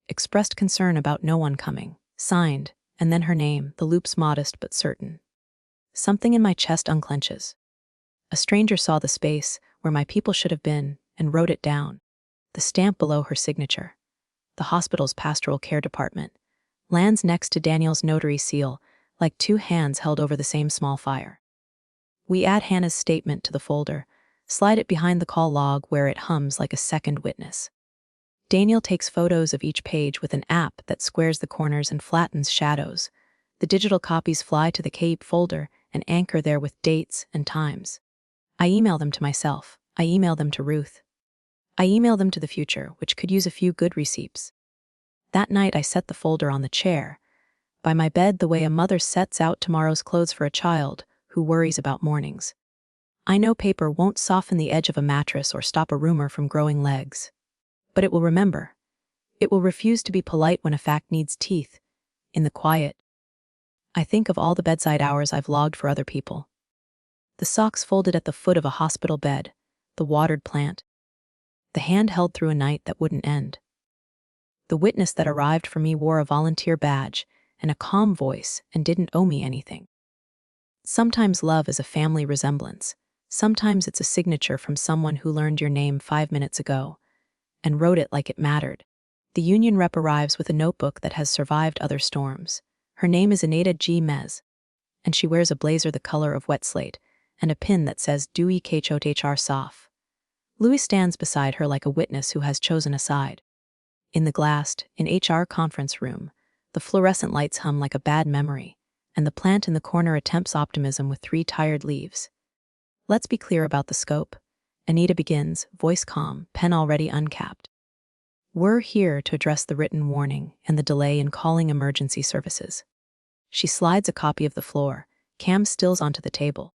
Expressed concern about no one coming. Signed, and then her name, the loops modest but certain. Something in my chest unclenches. A stranger saw the space where my people should have been and wrote it down. The stamp below her signature. The hospital's pastoral care department lands next to Daniel's notary seal, like two hands held over the same small fire. We add Hannah's statement to the folder, slide it behind the call log where it hums like a second witness. Daniel takes photos of each page with an app that squares the corners and flattens shadows. The digital copies fly to the CAPE folder and anchor there with dates and times. I email them to myself. I email them to Ruth. I email them to the future, which could use a few good receipts. That night I set the folder on the chair, by my bed the way a mother sets out tomorrow's clothes for a child who worries about mornings. I know paper won't soften the edge of a mattress or stop a rumor from growing legs. But it will remember. It will refuse to be polite when a fact needs teeth. In the quiet, I think of all the bedside hours I've logged for other people. The socks folded at the foot of a hospital bed, the watered plant, the hand held through a night that wouldn't end. The witness that arrived for me wore a volunteer badge and a calm voice and didn't owe me anything. Sometimes love is a family resemblance. Sometimes it's a signature from someone who learned your name 5 minutes ago and wrote it like it mattered. The union rep arrives with a notebook that has survived other storms. Her name is Anita G. Mez, and she wears a blazer the color of wet slate and a pin that says Dewey Kchot HR Saf. Louis stands beside her like a witness who has chosen a side. In the glassed, in HR conference room, the fluorescent lights hum like a bad memory, and the plant in the corner attempts optimism with 3 tired leaves. Let's be clear about the scope. Anita begins, voice calm, pen already uncapped. We're here to address the written warning and the delay in calling emergency services. She slides a copy of the floor, cam stills onto the table,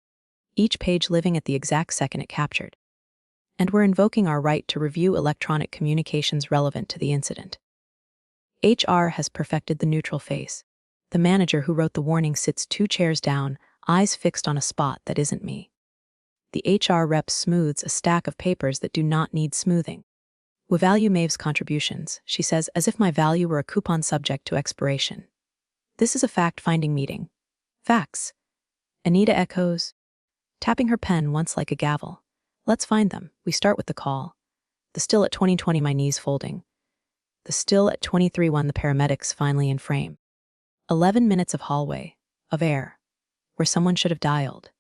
each page living at the exact second it captured. And we're invoking our right to review electronic communications relevant to the incident. HR has perfected the neutral face. The manager who wrote the warning sits 2 chairs down, eyes fixed on a spot that isn't me. The HR rep smooths a stack of papers that do not need smoothing. We value Maeve's contributions, she says, as if my value were a coupon subject to expiration. This is a fact-finding meeting. Facts. Anita echoes, tapping her pen once like a gavel. Let's find them. We start with the call. The still at 20:20, my knees folding. The still at 23:01, the paramedics finally in frame. 11 minutes of hallway, of air, where someone should have dialed.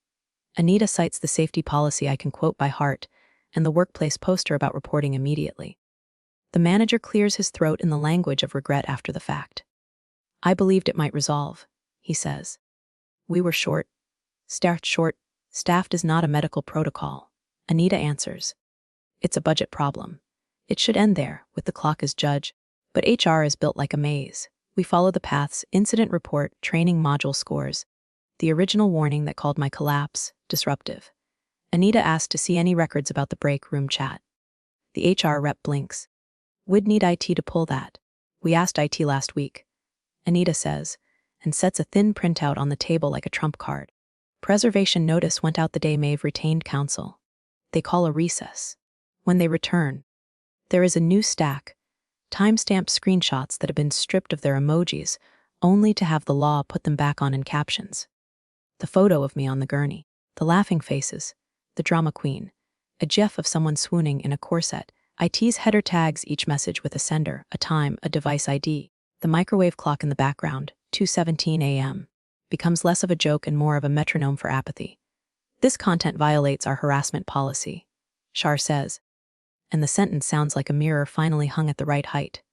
Anita cites the safety policy I can quote by heart and the workplace poster about reporting immediately. The manager clears his throat in the language of regret after the fact. I believed it might resolve, he says. We were short. Staffed is not a medical protocol. Anita answers. It's a budget problem. It should end there, with the clock as judge. But HR is built like a maze. We follow the paths, incident report, training module scores. The original warning that called my collapse disruptive. Anita asked to see any records about the break room chat. The HR rep blinks. We'd need IT to pull that. We asked IT last week. Anita says, and sets a thin printout on the table like a trump card. Preservation notice went out the day Maeve retained counsel. They call a recess. When they return, there is a new stack, timestamped screenshots that have been stripped of their emojis, only to have the law put them back on in captions. The photo of me on the gurney, the laughing faces, the drama queen, a gif of someone swooning in a corset. IT's header tags each message with a sender, a time, a device ID. The microwave clock in the background, 2:17 a.m., becomes less of a joke and more of a metronome for apathy. This content violates our harassment policy, Shar says, and the sentence sounds like a mirror finally hung at the right height.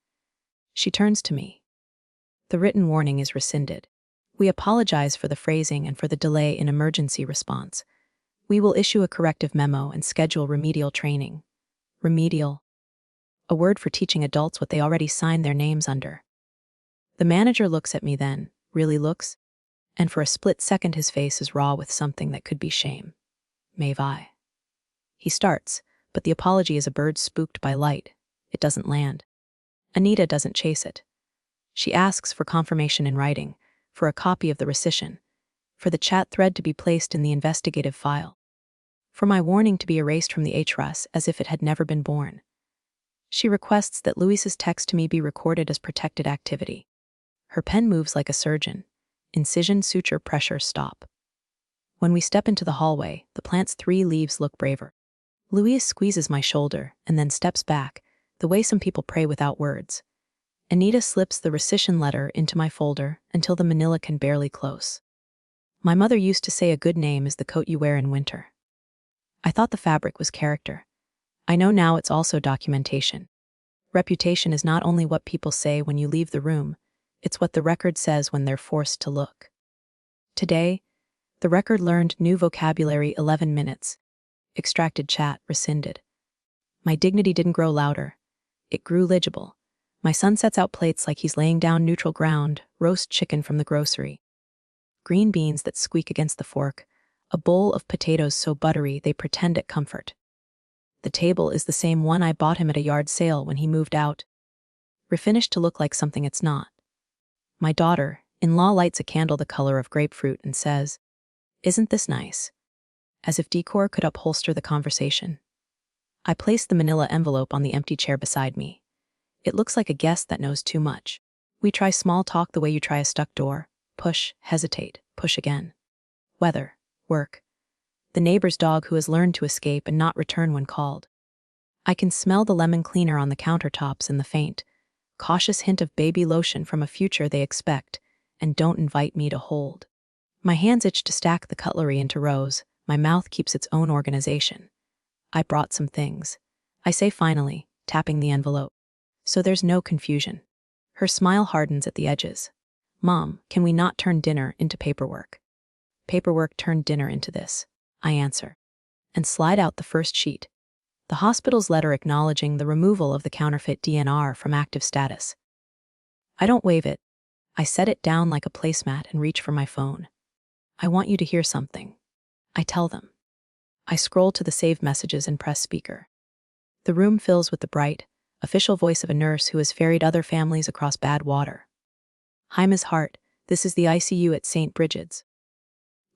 She turns to me. The written warning is rescinded. We apologize for the phrasing and for the delay in emergency response. We will issue a corrective memo and schedule remedial training. Remedial. A word for teaching adults what they already signed their names under. The manager looks at me then, really looks, and for a split second his face is raw with something that could be shame. Maeve I. He starts, but the apology is a bird spooked by light. It doesn't land. Anita doesn't chase it. She asks for confirmation in writing, for a copy of the rescission, for the chat thread to be placed in the investigative file, for my warning to be erased from the HRUS as if it had never been born. She requests that Luis's text to me be recorded as protected activity. Her pen moves like a surgeon. Incision, suture, pressure, stop. When we step into the hallway, the plant's 3 leaves look braver. Luis squeezes my shoulder and then steps back, the way some people pray without words. Anita slips the rescission letter into my folder until the manila can barely close. My mother used to say a good name is the coat you wear in winter. I thought the fabric was character. I know now it's also documentation. Reputation is not only what people say when you leave the room, it's what the record says when they're forced to look. Today, the record learned new vocabulary 11 minutes. Extracted chat rescinded. My dignity didn't grow louder. It grew legible. My son sets out plates like he's laying down neutral ground, roast chicken from the grocery. Green beans that squeak against the fork, a bowl of potatoes so buttery they pretend at comfort. The table is the same one I bought him at a yard sale when he moved out. Refinished to look like something it's not. My daughter-in-law lights a candle the color of grapefruit and says, "Isn't this nice?" As if decor could upholster the conversation. I place the manila envelope on the empty chair beside me. It looks like a guest that knows too much. We try small talk the way you try a stuck door. Push, hesitate, push again. Weather, work. The neighbor's dog who has learned to escape and not return when called. I can smell the lemon cleaner on the countertops in the faint, cautious hint of baby lotion from a future they expect and don't invite me to hold. My hands itch to stack the cutlery into rows. My mouth keeps its own organization. I brought some things. I say finally, tapping the envelope. So there's no confusion. Her smile hardens at the edges. Mom, can we not turn dinner into paperwork? Paperwork turned dinner into this, I answer, and slide out the first sheet. The hospital's letter acknowledging the removal of the counterfeit DNR from active status. I don't wave it. I set it down like a placemat and reach for my phone. I want you to hear something. I tell them. I scroll to the saved messages and press speaker. The room fills with the bright, official voice of a nurse who has ferried other families across bad water. Hi, Ms. Hart, this is the ICU at St. Bridget's.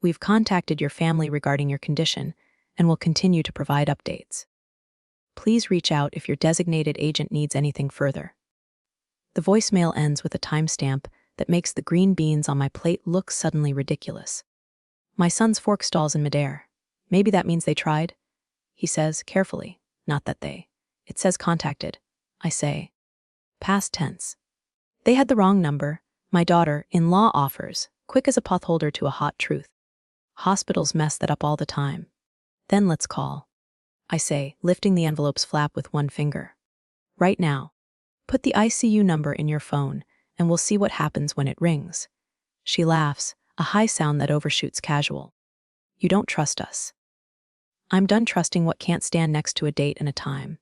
We've contacted your family regarding your condition and will continue to provide updates. Please reach out if your designated agent needs anything further. The voicemail ends with a timestamp that makes the green beans on my plate look suddenly ridiculous. My son's fork stalls in midair. Maybe that means they tried? He says, carefully. Not that they. It says contacted. I say. Past tense. They had the wrong number. My daughter-in-law offers, quick as a potholder to a hot truth. Hospitals mess that up all the time. Then let's call. I say, lifting the envelope's flap with one finger. Right now. Put the ICU number in your phone, and we'll see what happens when it rings. She laughs, a high sound that overshoots casual. You don't trust us. I'm done trusting what can't stand next to a date and a time.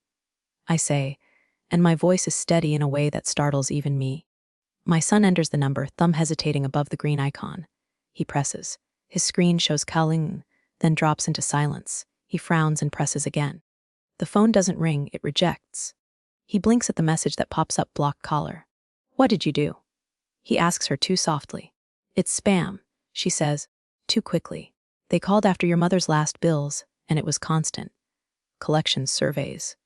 I say, and my voice is steady in a way that startles even me. My son enters the number, thumb hesitating above the green icon. He presses. His screen shows calling, then drops into silence. He frowns and presses again. The phone doesn't ring, it rejects. He blinks at the message that pops up, block caller. What did you do? He asks her too softly. It's spam, she says, too quickly. They called after your mother's last bills, and it was constant. Collections surveys.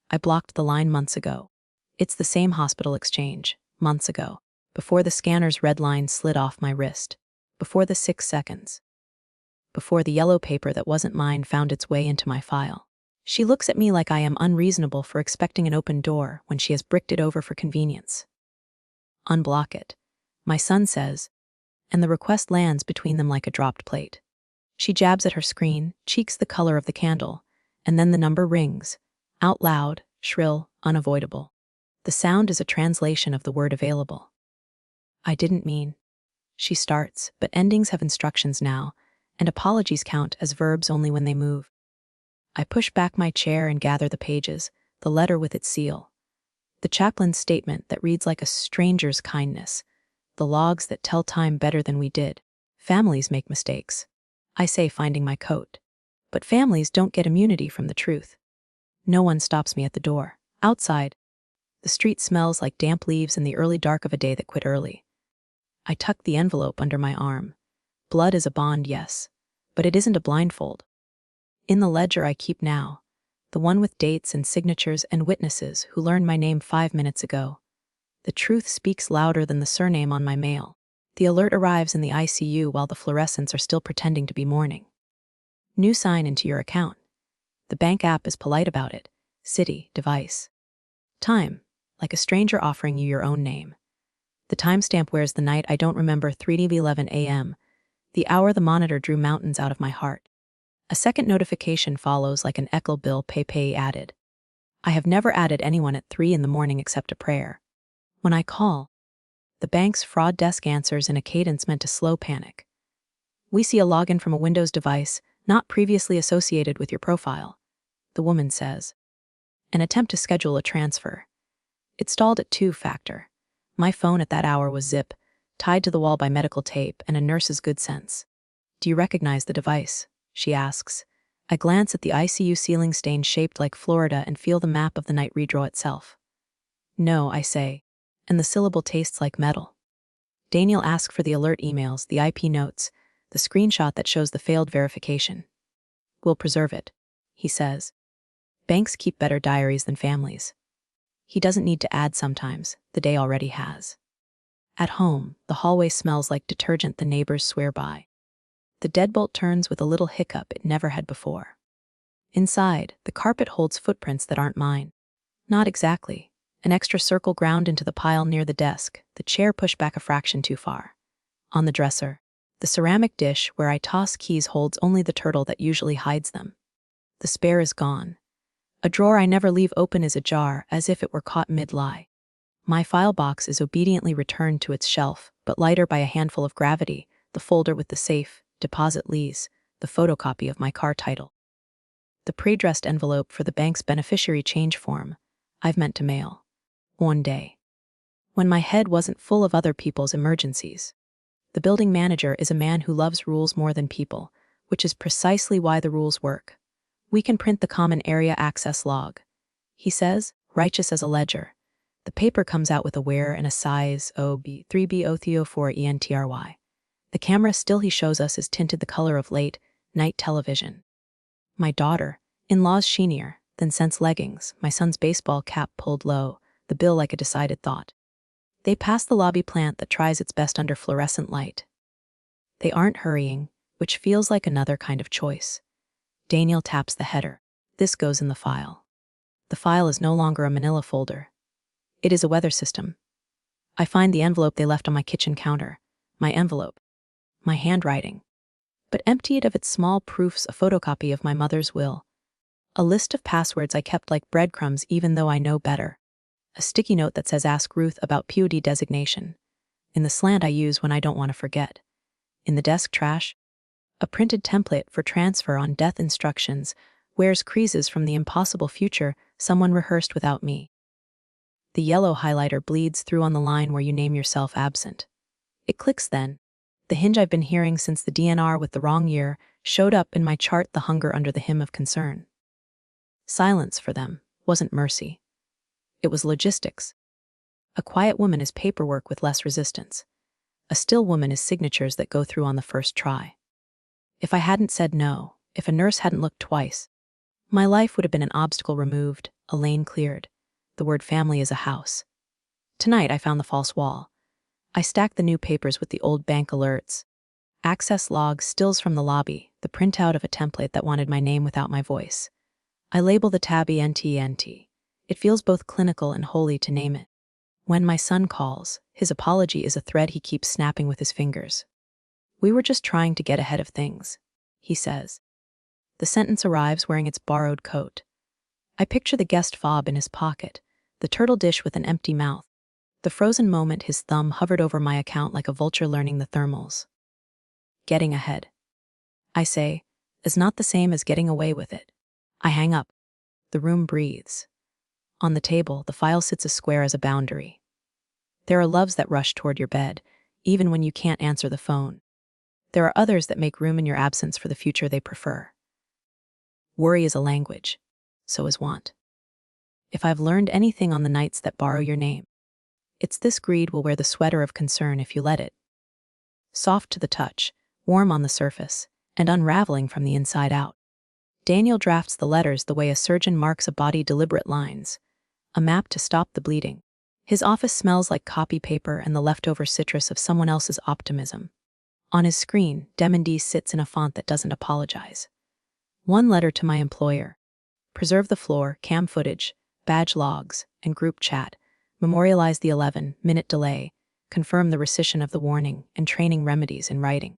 I blocked the line months ago. It's the same hospital exchange, months ago, before the scanner's red line slid off my wrist, before the 6 seconds, before the yellow paper that wasn't mine found its way into my file. She looks at me like I am unreasonable for expecting an open door when she has bricked it over for convenience. Unblock it, my son says, and the request lands between them like a dropped plate. She jabs at her screen, cheeks the color of the candle, and then the number rings, out loud, shrill, unavoidable. The sound is a translation of the word available. I didn't mean. She starts, but endings have instructions now, and apologies count as verbs only when they move. I push back my chair and gather the pages, the letter with its seal. The chaplain's statement that reads like a stranger's kindness, the logs that tell time better than we did. Families make mistakes, I say, finding my coat. But families don't get immunity from the truth. No one stops me at the door. Outside, the street smells like damp leaves in the early dark of a day that quit early. I tuck the envelope under my arm. Blood is a bond, yes, but it isn't a blindfold. In the ledger I keep now, the one with dates and signatures and witnesses who learned my name 5 minutes ago, the truth speaks louder than the surname on my mail. The alert arrives in the ICU while the fluorescents are still pretending to be mourning. New sign into your account. The bank app is polite about it. City, device. Time, like a stranger offering you your own name. The timestamp wears the night I don't remember, 3:11 a.m., the hour the monitor drew mountains out of my heart. A second notification follows like an echo bill pay added. I have never added anyone at 3 a.m. except a prayer. When I call, the bank's fraud desk answers in a cadence meant to slow panic. We see a login from a Windows device not previously associated with your profile, the woman says. An attempt to schedule a transfer. It stalled at 2-factor. My phone at that hour was zip, tied to the wall by medical tape and a nurse's good sense. Do you recognize the device? She asks. I glance at the ICU ceiling stain shaped like Florida and feel the map of the night redraw itself. No, I say, and the syllable tastes like metal. Daniel asks for the alert emails, the IP notes, the screenshot that shows the failed verification. We'll preserve it, he says. Banks keep better diaries than families. He doesn't need to add sometimes, the day already has. At home, the hallway smells like detergent the neighbors swear by. The deadbolt turns with a little hiccup it never had before. Inside, the carpet holds footprints that aren't mine. Not exactly. An extra circle ground into the pile near the desk, the chair pushed back a fraction too far. On the dresser, the ceramic dish where I toss keys holds only the turtle that usually hides them. The spare is gone. A drawer I never leave open is ajar, as if it were caught mid-lie. My file box is obediently returned to its shelf, but lighter by a handful of gravity, the folder with the safe, deposit lease, the photocopy of my car title. The pre-dressed envelope for the bank's beneficiary change form, I've meant to mail. One day. When my head wasn't full of other people's emergencies. The building manager is a man who loves rules more than people, which is precisely why the rules work. We can print the common area access log. He says, righteous as a ledger. The paper comes out with a wear and a size OB3B034 ENTRY. The camera still he shows us is tinted the color of late night television. My daughter-in-law's sheenier than Sense leggings, my son's baseball cap pulled low, the bill like a decided thought. They pass the lobby plant that tries its best under fluorescent light. They aren't hurrying, which feels like another kind of choice. Daniel taps the header. This goes in the file. The file is no longer a manila folder. It is a weather system. I find the envelope they left on my kitchen counter. My envelope. My handwriting. But empty it of its small proofs, a photocopy of my mother's will. A list of passwords I kept like breadcrumbs even though I know better. A sticky note that says ask Ruth about POD designation. In the slant I use when I don't want to forget. In the desk trash, a printed template for transfer on death instructions, wears creases from the impossible future someone rehearsed without me. The yellow highlighter bleeds through on the line where you name yourself absent. It clicks then. The hinge I've been hearing since the DNR with the wrong year showed up in my chart, the hunger under the hymn of concern. Silence for them wasn't mercy. It was logistics. A quiet woman is paperwork with less resistance. A still woman is signatures that go through on the first try. If I hadn't said no, if a nurse hadn't looked twice, my life would have been an obstacle removed, a lane cleared. The word family is a house. Tonight I found the false wall. I stacked the new papers with the old bank alerts. Access logs, stills from the lobby, the printout of a template that wanted my name without my voice. I label the tab ENT. It feels both clinical and holy to name it. When my son calls, his apology is a thread he keeps snapping with his fingers. We were just trying to get ahead of things, he says. The sentence arrives wearing its borrowed coat. I picture the guest fob in his pocket, the turtle dish with an empty mouth, the frozen moment his thumb hovered over my account like a vulture learning the thermals. Getting ahead. I say, is not the same as getting away with it. I hang up. The room breathes. On the table, the file sits as square as a boundary. There are loves that rush toward your bed, even when you can't answer the phone. There are others that make room in your absence for the future they prefer. Worry is a language. So is want. If I've learned anything on the nights that borrow your name, it's this greed will wear the sweater of concern if you let it. Soft to the touch, warm on the surface, and unraveling from the inside out. Daniel drafts the letters the way a surgeon marks a body, deliberate lines. A map to stop the bleeding. His office smells like copy paper and the leftover citrus of someone else's optimism. On his screen, Dem&D sits in a font that doesn't apologize. One letter to my employer. Preserve the floor, cam footage, badge logs, and group chat. Memorialize the 11-minute delay. Confirm the rescission of the warning and training remedies in writing.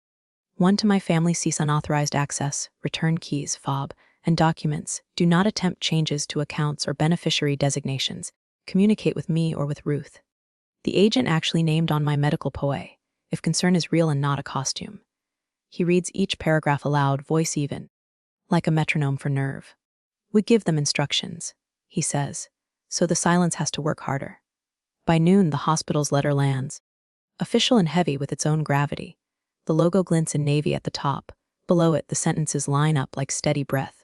One to my family, cease unauthorized access, return keys, fob, and documents. Do not attempt changes to accounts or beneficiary designations. Communicate with me or with Ruth. The agent actually named on my medical POA, if concern is real and not a costume. He reads each paragraph aloud, voice even, like a metronome for nerve. We give them instructions, he says, so the silence has to work harder. By noon, the hospital's letter lands. Official and heavy with its own gravity. The logo glints in navy at the top. Below it, the sentences line up like steady breath.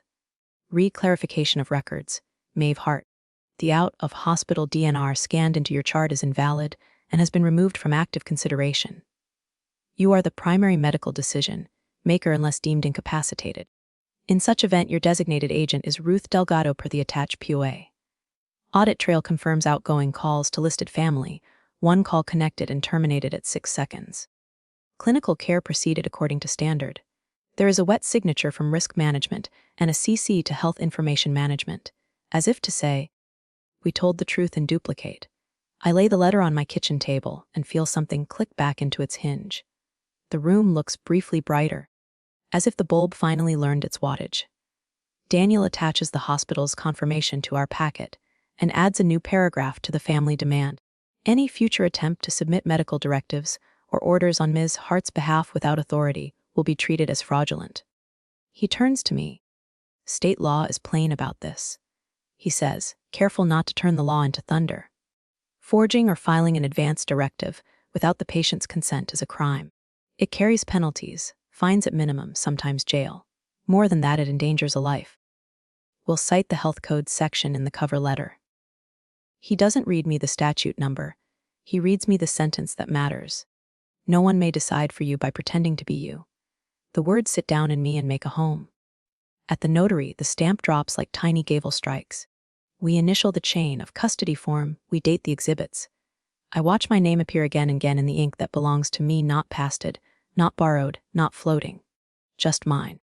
Re-clarification of records. Maeve Hart. The out-of-hospital DNR scanned into your chart is invalid and has been removed from active consideration. You are the primary medical decision maker unless deemed incapacitated. In such event, your designated agent is Ruth Delgado per the attached POA. Audit trail confirms outgoing calls to listed family. One call connected and terminated at 6 seconds. Clinical care proceeded according to standard. There is a wet signature from risk management and a CC to health information management, as if to say, we told the truth in duplicate. I lay the letter on my kitchen table and feel something click back into its hinge. The room looks briefly brighter, as if the bulb finally learned its wattage. Daniel attaches the hospital's confirmation to our packet and adds a new paragraph to the family demand. Any future attempt to submit medical directives or orders on Ms. Hart's behalf without authority will be treated as fraudulent. He turns to me. State law is plain about this. He says, careful not to turn the law into thunder. Forging or filing an advance directive without the patient's consent is a crime. It carries penalties, fines at minimum, sometimes jail. More than that, it endangers a life. We'll cite the health code section in the cover letter. He doesn't read me the statute number. He reads me the sentence that matters. No one may decide for you by pretending to be you. The words sit down in me and make a home. At the notary, the stamp drops like tiny gavel strikes. We initial the chain of custody form, we date the exhibits. I watch my name appear again and again in the ink that belongs to me, not pasted, not borrowed, not floating. Just mine.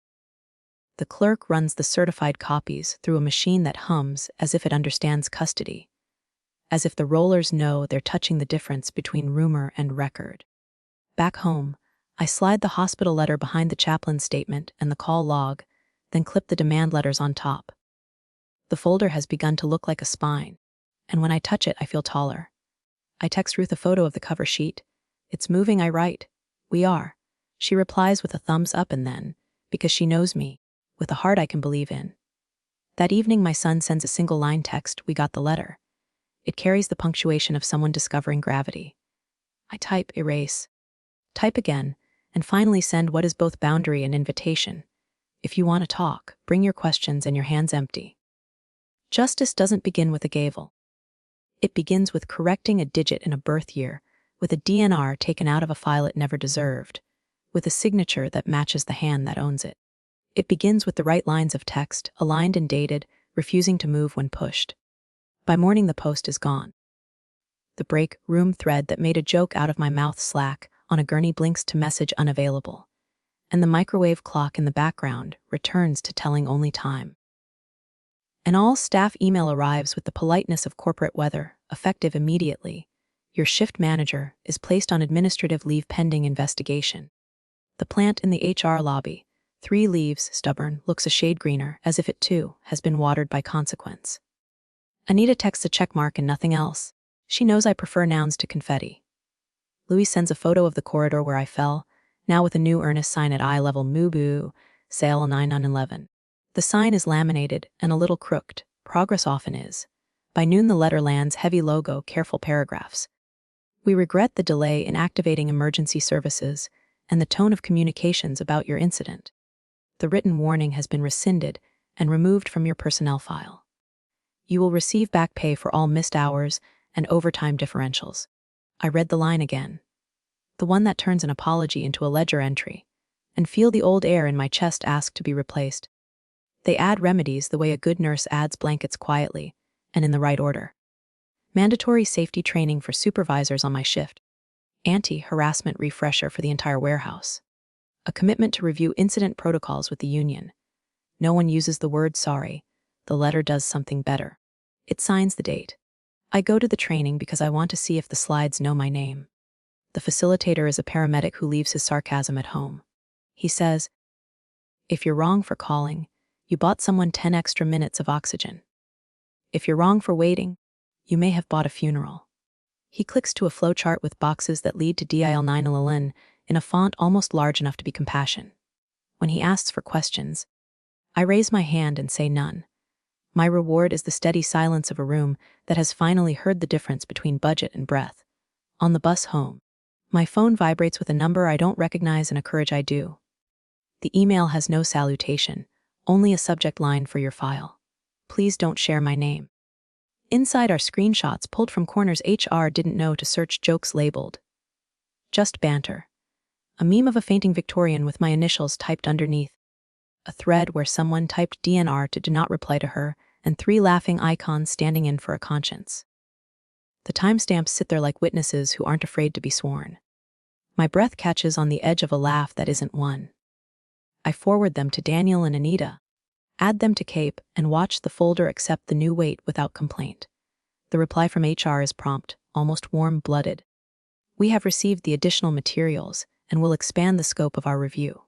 The clerk runs the certified copies through a machine that hums as if it understands custody, as if the rollers know they're touching the difference between rumor and record. Back home, I slide the hospital letter behind the chaplain's statement and the call log, then clip the demand letters on top. The folder has begun to look like a spine, and when I touch it, I feel taller. I text Ruth a photo of the cover sheet. It's moving, I write. We are. She replies with a thumbs up, and then, because she knows me, with a heart I can believe in. That evening, my son sends a single-line text, "We got the letter." It carries the punctuation of someone discovering gravity. I type, erase, type again, and finally send what is both boundary and invitation. If you want to talk, bring your questions and your hands empty. Justice doesn't begin with a gavel. It begins with correcting a digit in a birth year, with a DNR taken out of a file it never deserved, with a signature that matches the hand that owns it. It begins with the right lines of text, aligned and dated, refusing to move when pushed. By morning, the post is gone. The break room thread that made a joke out of my mouth slack on a gurney blinks to message unavailable, and the microwave clock in the background returns to telling only time. An all-staff email arrives with the politeness of corporate weather, effective immediately. Your shift manager is placed on administrative leave pending investigation. The plant in the HR lobby, 3 leaves, stubborn, looks a shade greener, as if it too has been watered by consequence. Anita texts a checkmark and nothing else. She knows I prefer nouns to confetti. Louis sends a photo of the corridor where I fell, now with a new earnest sign at eye level, Mubu, sale 9 on 11. The sign is laminated and a little crooked, progress often is. By noon the letter lands, heavy logo, careful paragraphs. We regret the delay in activating emergency services and the tone of communications about your incident. The written warning has been rescinded and removed from your personnel file. You will receive back pay for all missed hours and overtime differentials. I read the line again, the one that turns an apology into a ledger entry, and feel the old air in my chest ask to be replaced. They add remedies the way a good nurse adds blankets, quietly and in the right order. Mandatory safety training for supervisors on my shift. Anti-harassment refresher for the entire warehouse. A commitment to review incident protocols with the union. No one uses the word sorry. The letter does something better. It signs the date. I go to the training because I want to see if the slides know my name. The facilitator is a paramedic who leaves his sarcasm at home. He says, "If you're wrong for calling, you bought someone 10 extra minutes of oxygen. If you're wrong for waiting, you may have bought a funeral." He clicks to a flowchart with boxes that lead to DIL9LN in a font almost large enough to be compassion. When he asks for questions, I raise my hand and say none. My reward is the steady silence of a room that has finally heard the difference between budget and breath. On the bus home, my phone vibrates with a number I don't recognize and a courage I do. The email has no salutation, only a subject line for your file. Please don't share my name. Inside are screenshots pulled from corners HR didn't know to search, jokes labeled "Just banter." A meme of a fainting Victorian with my initials typed underneath. A thread where someone typed DNR to do not reply to her, and 3 laughing icons standing in for a conscience. The timestamps sit there like witnesses who aren't afraid to be sworn. My breath catches on the edge of a laugh that isn't one. I forward them to Daniel and Anita, add them to Cape, and watch the folder accept the new weight without complaint. The reply from HR is prompt, almost warm-blooded. We have received the additional materials and will expand the scope of our review.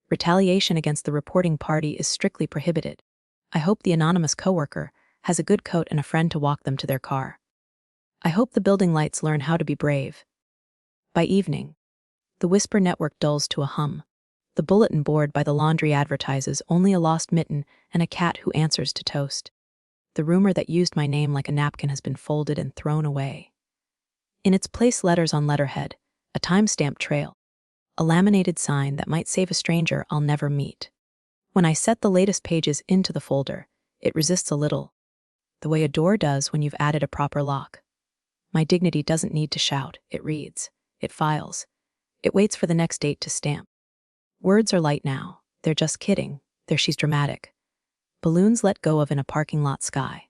Retaliation against the reporting party is strictly prohibited. I hope the anonymous coworker has a good coat and a friend to walk them to their car. I hope the building lights learn how to be brave. By evening, the whisper network dulls to a hum. The bulletin board by the laundry advertises only a lost mitten and a cat who answers to toast. The rumor that used my name like a napkin has been folded and thrown away. In its place, letters on letterhead, a timestamp trail, a laminated sign that might save a stranger I'll never meet. When I set the latest pages into the folder, it resists a little, the way a door does when you've added a proper lock. My dignity doesn't need to shout. It reads. It files. It waits for the next date to stamp. Words are light now. They're just kidding. There she's dramatic. Balloons let go of in a parking lot sky.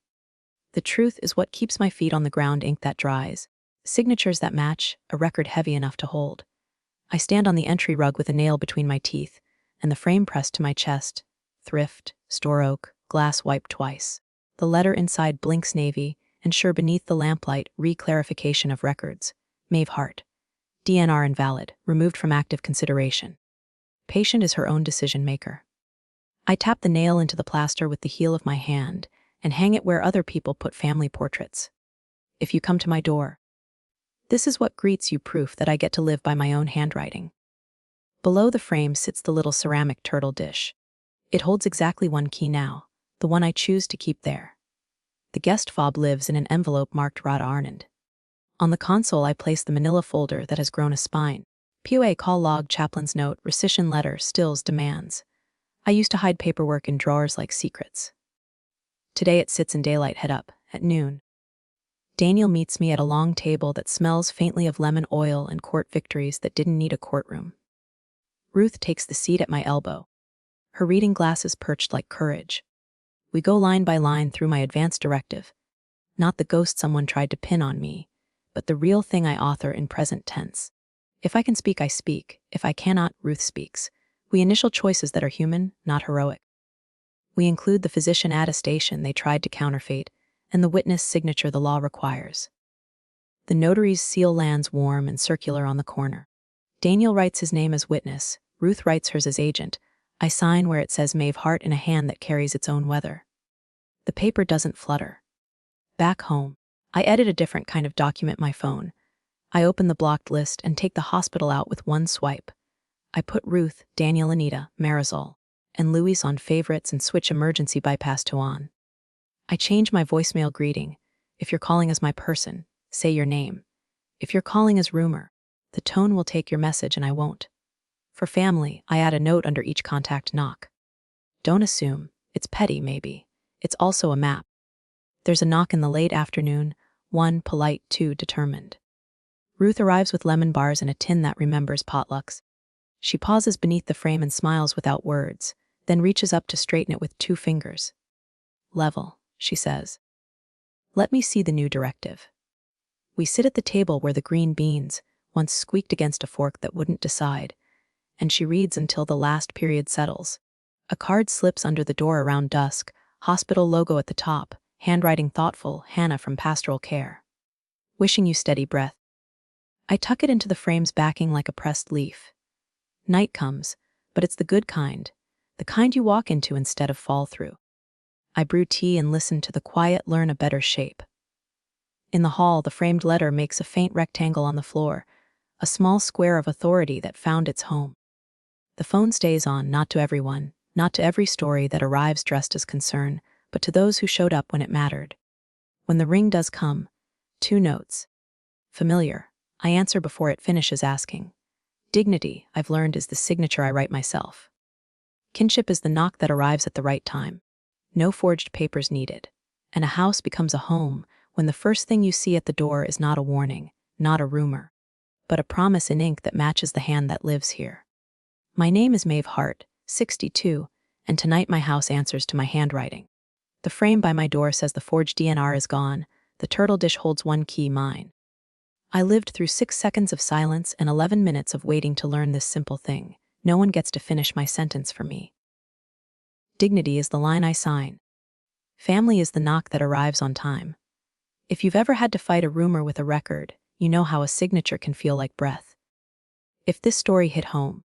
The truth is what keeps my feet on the ground, ink that dries. Signatures that match, a record heavy enough to hold. I stand on the entry rug with a nail between my teeth, and the frame pressed to my chest. Thrift, store oak, glass wiped twice. The letter inside blinks navy, and sure beneath the lamplight, re-clarification of records. Maeve Hart. DNR invalid, removed from active consideration. Patient is her own decision maker. I tap the nail into the plaster with the heel of my hand and hang it where other people put family portraits. If you come to my door, this is what greets you, proof that I get to live by my own handwriting. Below the frame sits the little ceramic turtle dish. It holds exactly one key now, the one I choose to keep there. The guest fob lives in an envelope marked Rod Arnand. On the console I place the manila folder that has grown a spine. POA call log, chaplain's note, rescission letter, stills, demands. I used to hide paperwork in drawers like secrets. Today it sits in daylight, head up, at noon. Daniel meets me at a long table that smells faintly of lemon oil and court victories that didn't need a courtroom. Ruth takes the seat at my elbow. Her reading glasses perched like courage. We go line by line through my advance directive. Not the ghost someone tried to pin on me, but the real thing I author in present tense. If I can speak, I speak. If I cannot, Ruth speaks. We initial choices that are human, not heroic. We include the physician attestation they tried to counterfeit, and the witness signature the law requires. The notary's seal lands warm and circular on the corner. Daniel writes his name as witness, Ruth writes hers as agent. I sign where it says Maeve Hart in a hand that carries its own weather. The paper doesn't flutter. Back home, I edit a different kind of document, my phone. I open the blocked list and take the hospital out with one swipe. I put Ruth, Daniel, Anita, Marisol, and Louise on favorites and switch emergency bypass to on. I change my voicemail greeting. If you're calling as my person, say your name. If you're calling as rumor, the tone will take your message and I won't. For family, I add a note under each contact knock. Don't assume. It's petty, maybe. It's also a map. There's a knock in the late afternoon, 1 polite, 2 determined. Ruth arrives with lemon bars and a tin that remembers potlucks. She pauses beneath the frame and smiles without words, then reaches up to straighten it with 2 fingers. Level, she says. Let me see the new directive. We sit at the table where the green beans once squeaked against a fork that wouldn't decide, and she reads until the last period settles. A card slips under the door around dusk, hospital logo at the top, handwriting thoughtful, Hannah from pastoral care. Wishing you steady breath. I tuck it into the frame's backing like a pressed leaf. Night comes, but it's the good kind, the kind you walk into instead of fall through. I brew tea and listen to the quiet learn a better shape. In the hall, the framed letter makes a faint rectangle on the floor, a small square of authority that found its home. The phone stays on, not to everyone, not to every story that arrives dressed as concern, but to those who showed up when it mattered. When the ring does come, 2 notes. Familiar, I answer before it finishes asking. Dignity, I've learned, is the signature I write myself. Kinship is the knock that arrives at the right time. No forged papers needed. And a house becomes a home when the first thing you see at the door is not a warning, not a rumor, but a promise in ink that matches the hand that lives here. My name is Maeve Hart, 62, and tonight my house answers to my handwriting. The frame by my door says the forged DNR is gone, the turtle dish holds 1 key, mine. I lived through 6 seconds of silence and 11 minutes of waiting to learn this simple thing. No one gets to finish my sentence for me. Dignity is the line I sign. Family is the knock that arrives on time. If you've ever had to fight a rumor with a record, you know how a signature can feel like breath. If this story hit home,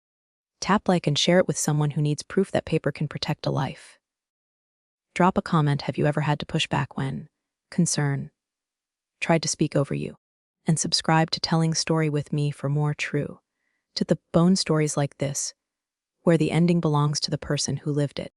tap like and share it with someone who needs proof that paper can protect a life. Drop a comment, have you ever had to push back when concern tried to speak over you? And subscribe to Telling Story with Me for more true to the bone stories like this, where the ending belongs to the person who lived it.